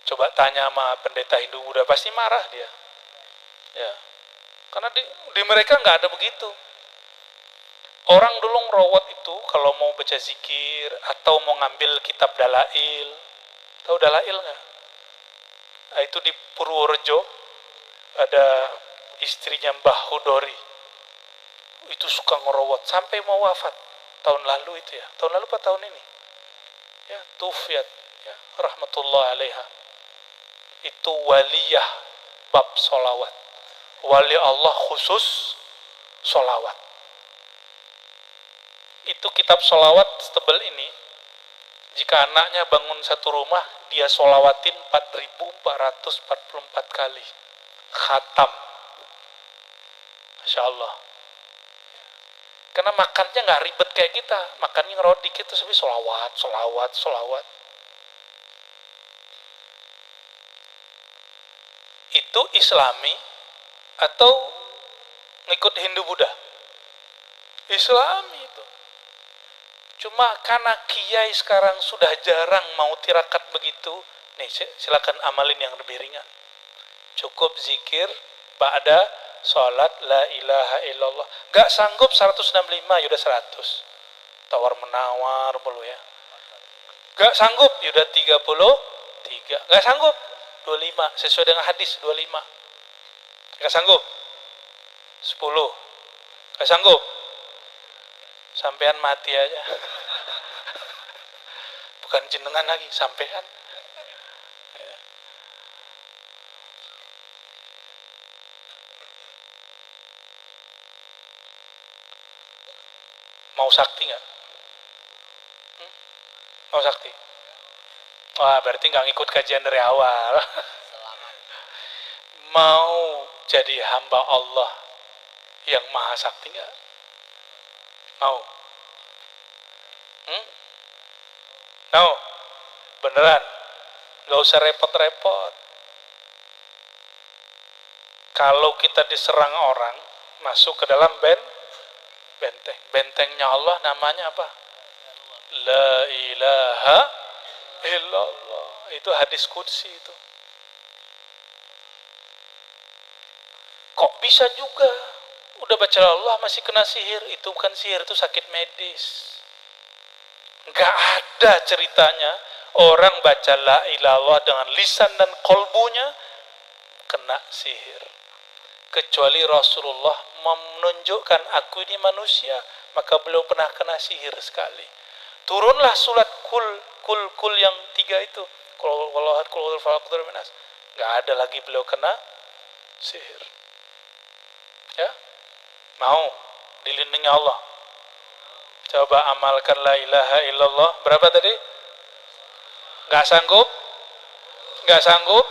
Coba tanya sama pendeta Hindu Buddha, pasti marah dia. Ya. Karena di mereka nggak ada begitu. Orang dulu ngerawat itu kalau mau baca zikir atau mau ngambil kitab dalail. Tahu dalail nggak? Nah, itu di Purworejo ada istrinya Mbah Hudori. Itu suka ngerawat sampai mau wafat tahun lalu itu ya. Tahun lalu apa tahun ini? Ya, Tufiat ya, rahmatullah alaiha. Itu waliyah bab solawat. Wali Allah khusus solawat. itu kitab sholawat setebal ini, jika anaknya bangun satu rumah, dia sholawatin 4.444 kali. Khatam. Masya Allah. Karena makannya nggak ribet kayak kita. Makannya ngerodik itu tapi sholawat, sholawat, sholawat. Itu Islami atau ngikut Hindu Buddha? Islami itu. Cuma karena kiai sekarang sudah jarang mau tirakat begitu, nih silakan amalin yang lebih ringan. Cukup zikir ba'da sholat la ilaha illallah. Gak sanggup 165, yaudah 100. Tawar menawar mulu ya. Gak sanggup, yaudah 33. Gak sanggup 25, sesuai dengan hadis 25. Gak sanggup 10. Gak sanggup, sampean mati aja. Bukan jenengan lagi, sampean. Mau sakti nggak? Mau sakti? Wah, berarti nggak ngikut kajian dari awal. Mau jadi hamba Allah yang maha sakti nggak? Mau? Mau? Beneran? Nggak usah repot-repot. Kalau kita diserang orang, masuk ke dalam benteng. Bentengnya Allah namanya apa? La ilaha illallah. Itu hadis qudsi itu. Kok bisa juga? Udah baca Allah masih kena sihir. Itu bukan sihir, itu sakit medis. Gak ada ceritanya orang baca la ilallah dengan lisan dan kolbunya kena sihir. Kecuali Rasulullah menunjukkan aku ini manusia, maka beliau pernah kena sihir sekali. Turunlah surat kul yang 3 itu. Gak ada lagi beliau kena sihir. Ya, mau dilindungi Allah. Coba amalkan la ilaha illallah. Berapa tadi? Gak sanggup? Gak sanggup?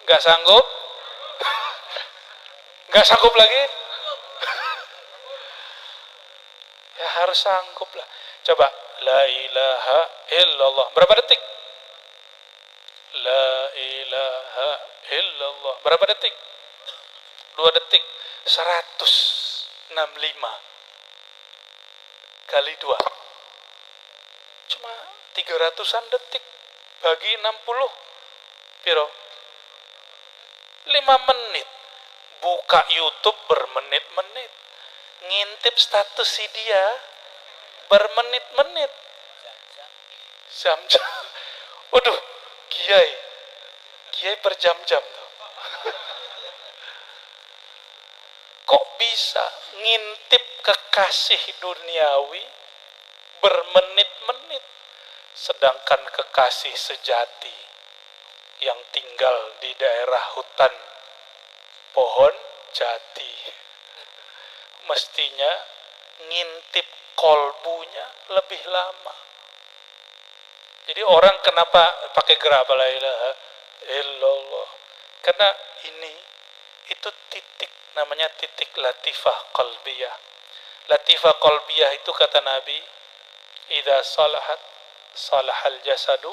Gak sanggup? Gak sanggup lagi? Ya harus sanggup lah. Coba la ilaha illallah. Berapa detik? La ilaha illallah. Berapa detik? 2 detik. 165 kali 2. Cuma 300-an detik bagi 60. Piro? 5 menit. Buka YouTube bermenit-menit. Ngintip status si dia bermenit-menit. Jam-jam. Waduh, kiai berjam-jam tuh. Kok bisa ngintip kekasih duniawi bermenit-menit, sedangkan kekasih sejati yang tinggal di daerah hutan pohon jati mestinya ngintip kolbunya lebih lama. Jadi orang kenapa pakai gerak la ilaha illallah? Karena itu titik, namanya titik latifah qalbiyah. Latifah qalbiyah itu kata Nabi, idza salahat salahal jasadu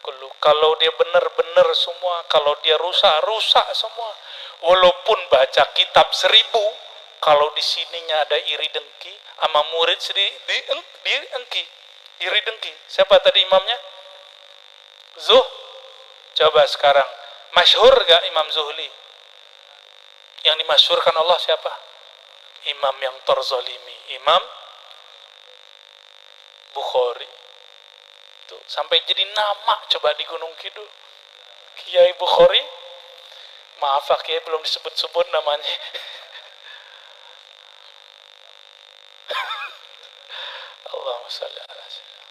kullu. Kalau dia benar-benar semua, kalau dia rusak semua. Walaupun baca kitab 1000, kalau di sininya ada iri dengki, sama murid diengki, iri dengki. Siapa tadi imamnya? Coba sekarang, masyhur gak Imam Zuhli? Yang dimasyhurkan Allah siapa? Imam yang terzalimi, Imam Bukhari. Tuh, sampai jadi nama coba di Gunung Kidul. Kiai Bukhari. Maaf Pak Kiai belum disebut-sebut namanya. Allahumma shalli ala sayyidina.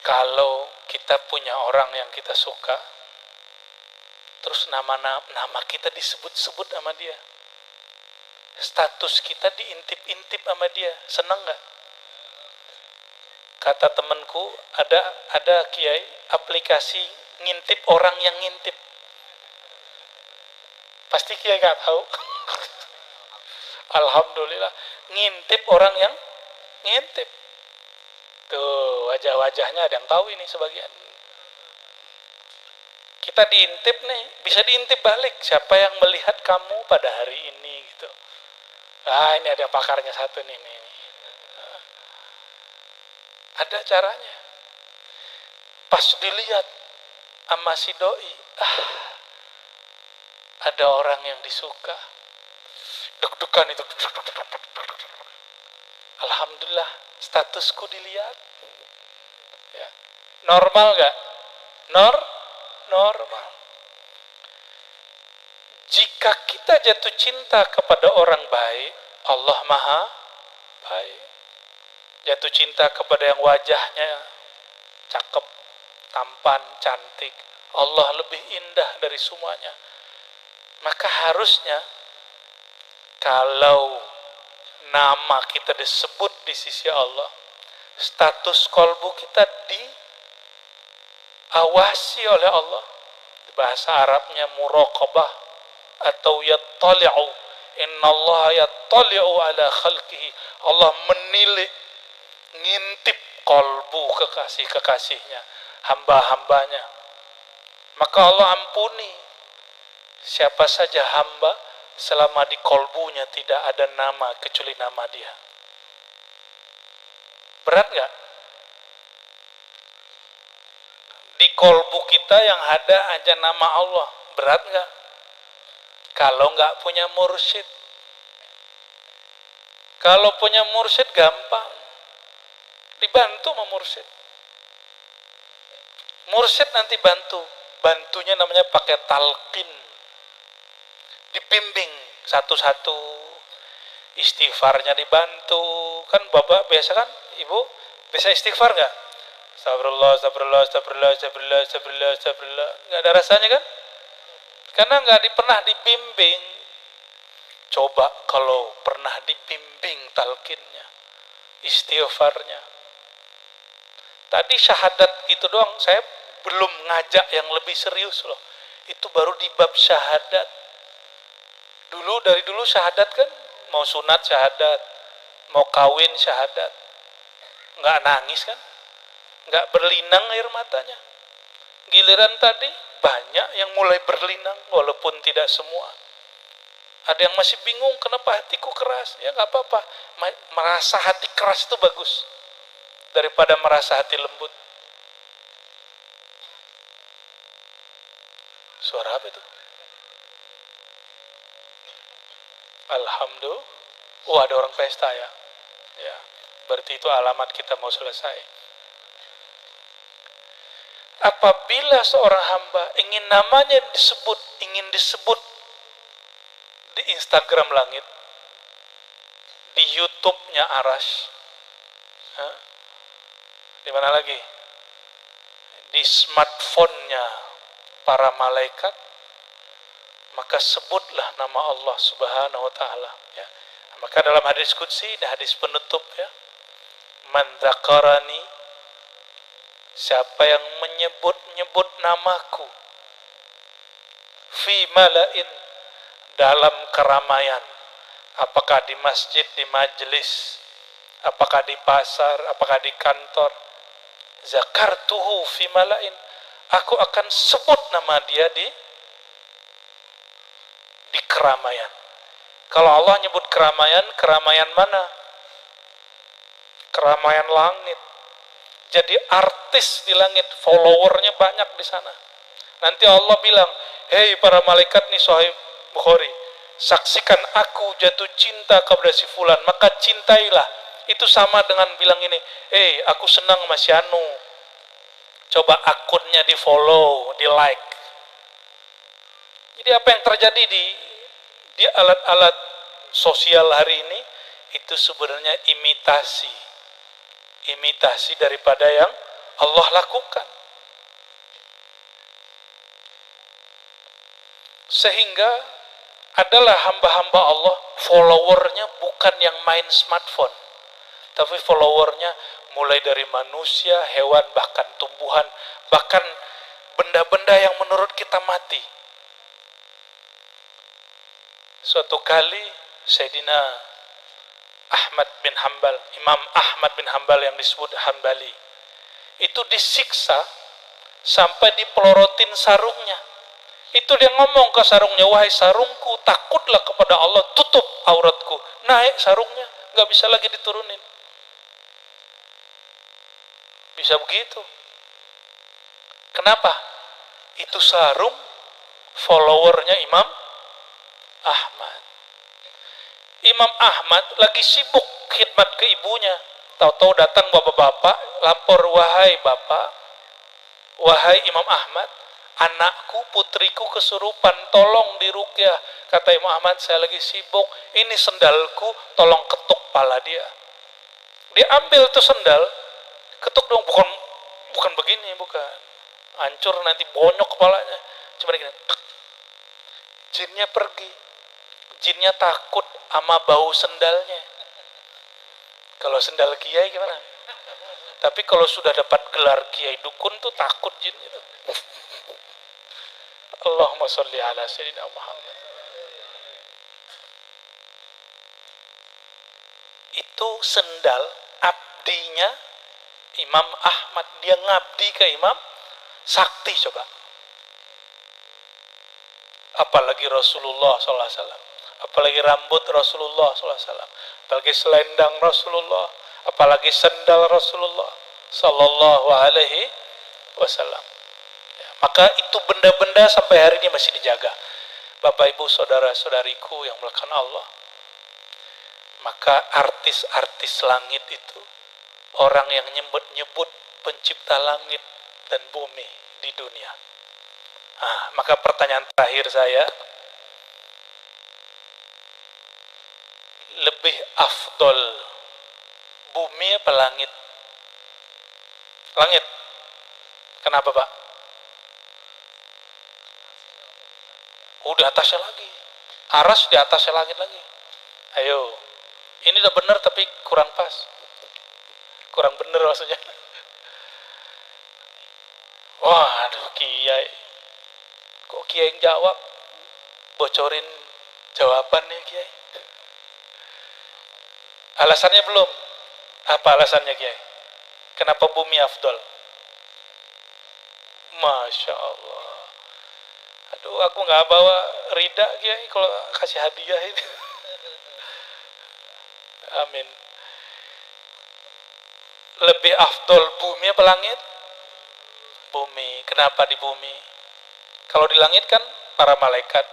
Kalau kita punya orang yang kita suka, terus nama kita disebut-sebut sama dia, status kita diintip-intip sama dia. Senang nggak? Kata temanku, ada kiai aplikasi ngintip orang yang ngintip. Pasti kiai nggak tahu. Alhamdulillah, ngintip orang yang ngintip. Tuh, wajah-wajahnya ada yang tahu ini sebagian. Kita diintip nih, bisa diintip balik. Siapa yang melihat kamu pada hari ini gitu. Ah, ini ada pakarnya satu nih. Ada caranya. Pas dilihat sama si doi, ada orang yang disuka. Deg-degan itu. Alhamdulillah, statusku dilihat. Ya. Normal gak? Normal. Jika kita jatuh cinta kepada orang baik, Allah Maha baik. Jatuh cinta kepada yang wajahnya cakep, tampan, cantik, Allah lebih indah dari semuanya. Maka harusnya kalau nama kita disebut di sisi Allah, status kolbu kita diawasi oleh Allah. Bahasa Arabnya muraqabah atau yattali'u. Innallaha yattali'u ala khalqihi. Allah menilik, ngintip kolbu kekasih-kekasihnya, hamba-hambanya. Maka Allah ampuni siapa saja hamba selama di kolbunya tidak ada nama kecuali nama dia. Berat gak? Di kolbu kita yang ada aja nama Allah, berat gak? Kalau gak punya mursyid. Kalau punya mursyid gampang, dibantu sama mursyid. Mursyid nanti bantunya namanya pakai talqin, dibimbing satu-satu, istighfarnya dibantu. Kan bapak biasa kan, ibu bisa istighfar nggak? Astagfirullah. Nggak ada rasanya kan? Karena nggak pernah dibimbing. Coba kalau pernah dibimbing talqinnya, istighfarnya. Tadi syahadat gitu doang, saya belum ngajak yang lebih serius loh. Itu baru di bab syahadat. Dari dulu syahadat kan, mau sunat syahadat, mau kawin syahadat. Nggak nangis kan? Nggak berlinang air matanya. Giliran tadi, banyak yang mulai berlinang, walaupun tidak semua. Ada yang masih bingung, kenapa hatiku keras? Ya nggak apa-apa, merasa hati keras itu bagus daripada merasa hati lembut. Suara apa itu? Alhamdulillah. Oh, ada orang pesta ya. Ya, berarti itu alamat kita mau selesai. Apabila seorang hamba ingin namanya ingin disebut di Instagram langit, di YouTube-nya Arash, di mana lagi? Di smartphone-nya para malaikat, maka sebutlah nama Allah Subhanahu wa taala, ya. Maka dalam hadis qudsi, hadis penutup, ya, man dzakarani, siapa yang menyebut namaku, fi malain, dalam keramaian, apakah di masjid, di majelis, apakah di pasar, apakah di kantor, zakartuhu fi malain, aku akan sebut nama dia di keramaian. Kalau Allah nyebut keramaian mana? Keramaian langit. Jadi artis di langit, followernya banyak di sana. Nanti Allah bilang, hei para malaikat nih, Sahih Bukhari, saksikan aku jatuh cinta kepada si fulan, maka cintailah. Itu sama dengan bilang ini, hei aku senang sama si Anu, coba akunnya di follow, di like. Jadi apa yang terjadi di alat-alat sosial hari ini, itu sebenarnya imitasi daripada yang Allah lakukan. Sehingga adalah hamba-hamba Allah, followernya bukan yang main smartphone, tapi followernya mulai dari manusia, hewan, bahkan tumbuhan, bahkan benda-benda yang menurut kita mati. Suatu kali Sayyidina Ahmad bin Hambal, Imam Ahmad bin Hambal yang disebut Hambali, itu disiksa sampai dipelorotin sarungnya. Itu dia ngomong ke sarungnya, wahai sarungku, takutlah kepada Allah, tutup auratku. Naik sarungnya, gak bisa lagi diturunin. Bisa begitu. Kenapa? Itu sarung followernya Imam Ahmad. Imam Ahmad lagi sibuk khidmat ke ibunya. Tahu-tahu datang bapak-bapak, lapor, wahai bapak, wahai Imam Ahmad, anakku, putriku kesurupan, tolong diruqyah. Kata Imam Ahmad, saya lagi sibuk, ini sendalku, tolong ketuk kepala dia. Dia ambil tuh sendal, ketuk dong, bukan begini, bukan. Hancur nanti, bonyok kepalanya. Cuma begini, jinnya pergi. Jinnya takut sama bau sendalnya. Kalau sendal kiai gimana? Tapi kalau sudah dapat gelar kiai dukun tuh takut jin itu. Allahumma sholli ala sayyidina Muhammad. Itu sendal abdinya Imam Ahmad, dia ngabdi ke Imam Sakti coba. Apalagi Rasulullah SAW, apalagi rambut Rasulullah SAW, apalagi selendang Rasulullah, apalagi sendal Rasulullah Sallallahu Alaihi Wasallam. Ya, maka itu benda-benda sampai hari ini masih dijaga. Bapak Ibu saudara-saudariku yang melakukan Allah. Maka artis-artis langit itu orang yang nyebut pencipta langit dan bumi di dunia. Maka pertanyaan terakhir saya, lebih afdol bumi apa langit? Langit. Kenapa Pak? Di atasnya lagi. Aras di atasnya langit lagi. Ayo. Ini udah benar tapi kurang pas. Kurang benar maksudnya. Waduh, kiai. Kok kiai yang jawab? Bocorin jawabannya kiai. Alasannya belum. Apa alasannya kiai? Kenapa bumi afdol? Masya Allah. Aduh, aku nggak bawa rida kiai kalau kasih hadiah ini. Amin. Lebih afdol bumi apa langit? Bumi. Kenapa di bumi? Kalau di langit kan para malaikat,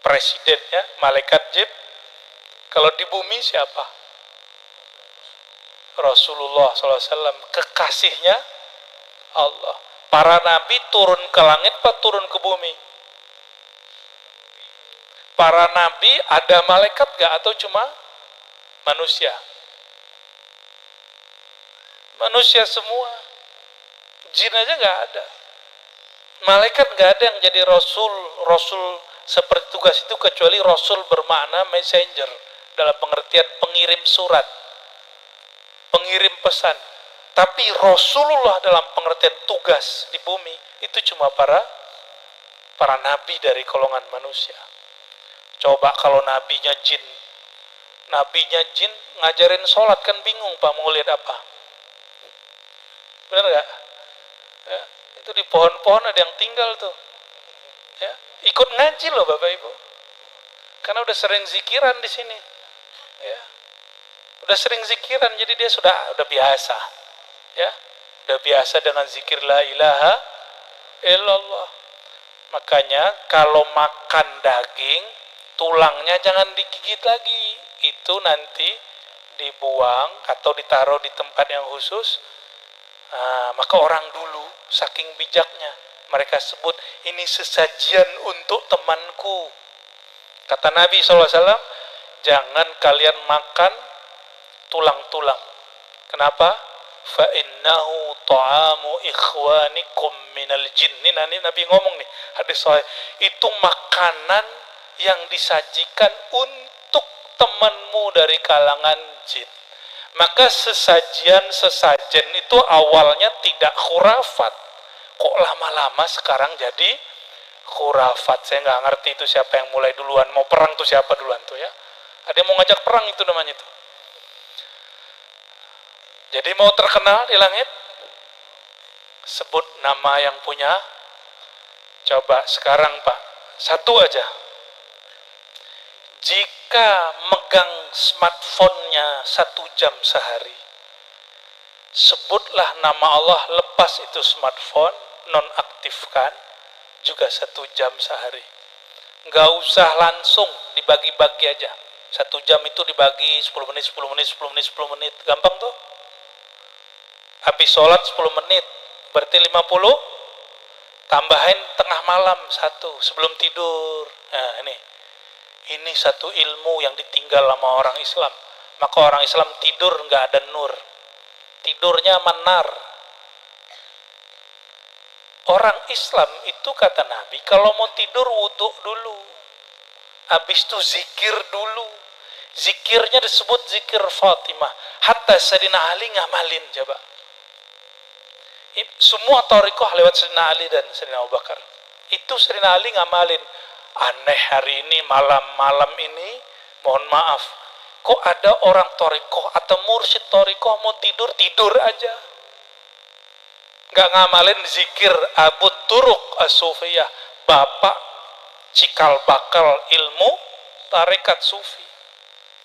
presidennya malaikat Jib. Kalau di bumi siapa? Rasulullah SAW, kekasihnya Allah. Para nabi turun ke langit apa turun ke bumi? Para nabi ada malaikat gak atau cuma manusia? Manusia semua. Jin aja gak ada. Malaikat gak ada yang jadi rasul seperti tugas itu, kecuali rasul bermakna messenger dalam pengertian pengirim surat, pengirim pesan. Tapi Rasulullah dalam pengertian tugas di bumi itu cuma para nabi dari golongan manusia. Coba kalau nabinya jin ngajarin sholat, kan bingung Pak, mau lihat apa? Benar gak? Ya, itu di pohon-pohon ada yang tinggal tuh. Ya, ikut ngaji loh Bapak Ibu. Karena udah sering zikiran di sini. Ya. Udah sering zikiran, jadi dia udah biasa. Ya. Udah biasa dengan zikir la ilaha illallah. Makanya kalau makan daging, tulangnya jangan digigit lagi. Itu nanti dibuang atau ditaruh di tempat yang khusus. Maka orang dulu saking bijaknya, mereka sebut ini sesajian untuk temanku. Kata Nabi SAW, jangan kalian makan tulang-tulang. Kenapa? Fa innahu ta'amu ikhwanikum minal jin. Ini Nabi ngomong nih, hadis sahih. Itu makanan yang disajikan untuk temanmu dari kalangan jin. Maka sesajen itu awalnya tidak khurafat. Kok lama-lama sekarang jadi khurafat? Saya nggak ngerti itu siapa yang mulai duluan. Mau perang tuh siapa duluan tuh ya? Ada yang mau ngajak perang itu namanya itu. Jadi mau terkenal di langit, sebut nama yang punya. Coba sekarang Pak, satu aja. Jika megang smartphone-nya 1 jam sehari, sebutlah nama Allah, lepas itu smartphone, nonaktifkan, juga 1 jam sehari. Nggak usah langsung dibagi-bagi aja. 1 jam itu dibagi 10 menit, 10 menit, 10 menit, 10 menit. Gampang tuh. Habis sholat 10 menit, berarti 50, tambahin tengah malam 1, sebelum tidur. Nah ini satu ilmu yang ditinggal sama orang Islam. Maka orang Islam tidur nggak ada nur. Tidurnya manar. Orang Islam itu kata Nabi, kalau mau tidur wudhu dulu. Habis itu zikir dulu. Zikirnya disebut zikir Fatimah. Hatta Sayyidina Ali ngamalin, coba. Semua thariqah lewat Sayyidina Ali dan Sayyidina Abu Bakar. Itu Sayyidina Ali ngamalin. Aneh hari ini, malam-malam ini, mohon maaf, kok ada orang thariqah atau mursyid thariqah mau tidur aja. Nggak ngamalin zikir Abu Turuq As-Sufiyah, bapak cikal bakal ilmu tarekat sufi.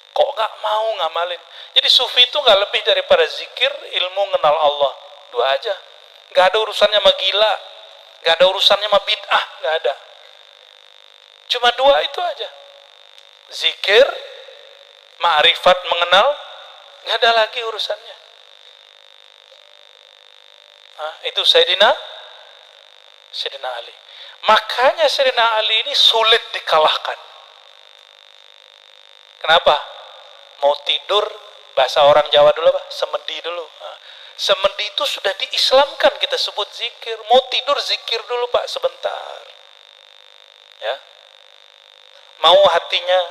Kok nggak mau ngamalin? Jadi sufi itu nggak lebih daripada zikir, ilmu mengenal Allah. 2 aja. Nggak ada urusannya sama gila, nggak ada urusannya sama bid'ah, nggak ada. Cuma 2 itu aja. Zikir, ma'rifat mengenal, nggak ada lagi urusannya. Itu Sayyidina Ali. Makanya Sayyidina Ali ini sulit dikalahkan. Kenapa? Mau tidur, bahasa orang Jawa dulu Pak, semedi dulu. Semedi itu sudah diislamkan, kita sebut zikir. Mau tidur zikir dulu Pak, sebentar. Ya. Mau hatinya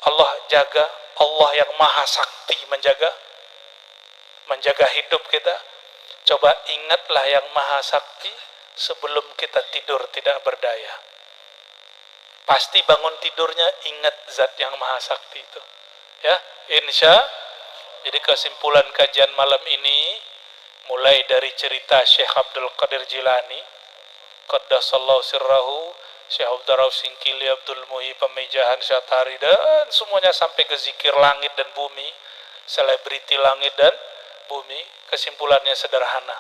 Allah jaga, Allah yang maha sakti menjaga hidup kita. Coba ingatlah yang maha sakti sebelum kita tidur tidak berdaya. Pasti bangun tidurnya ingat zat yang maha sakti itu. Ya, insya. Jadi kesimpulan kajian malam ini mulai dari cerita Syekh Abdul Qadir Jilani, Qaddasallahu sirrahu, Syekh Abdul Rauf Singkili, Abdul Muhi, Pemijahan Syatari, dan semuanya sampai ke zikir langit dan bumi, selebriti langit dan bumi. Kesimpulannya sederhana.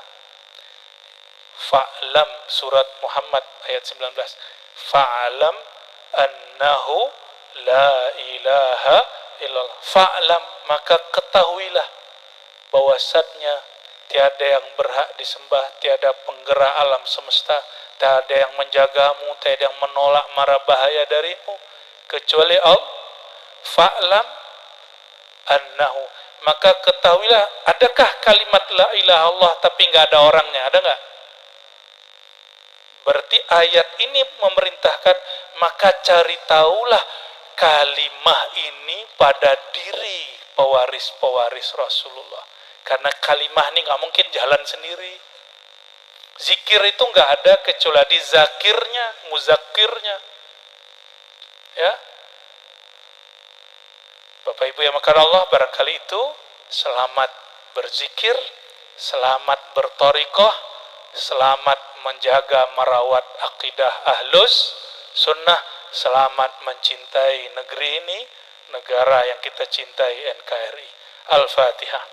Fa'lam, surat Muhammad ayat 19. Fa'lam annahu la ilaha illallah. Fa'lam, maka ketahuilah bahwasannya tiada yang berhak disembah, tiada penggerak alam semesta, tiada yang menjagamu, tiada yang menolak mara bahaya darimu kecuali Allah. Fa'lam annahu, maka ketahuilah. Adakah kalimat la ilaha Allah tapi nggak ada orangnya? Ada nggak? Berarti ayat ini memerintahkan, maka cari tahulah kalimah ini pada diri pewaris-pewaris Rasulullah. Karena kalimah ini nggak mungkin jalan sendiri. Zikir itu nggak ada kecuali di zakirnya, muzakirnya. Ya, Bapak Ibu yang makan Allah, barangkali itu selamat berzikir, selamat berthariqah, selamat menjaga merawat akidah ahlus sunnah, selamat mencintai negeri ini, negara yang kita cintai, NKRI. Al-Fatihah.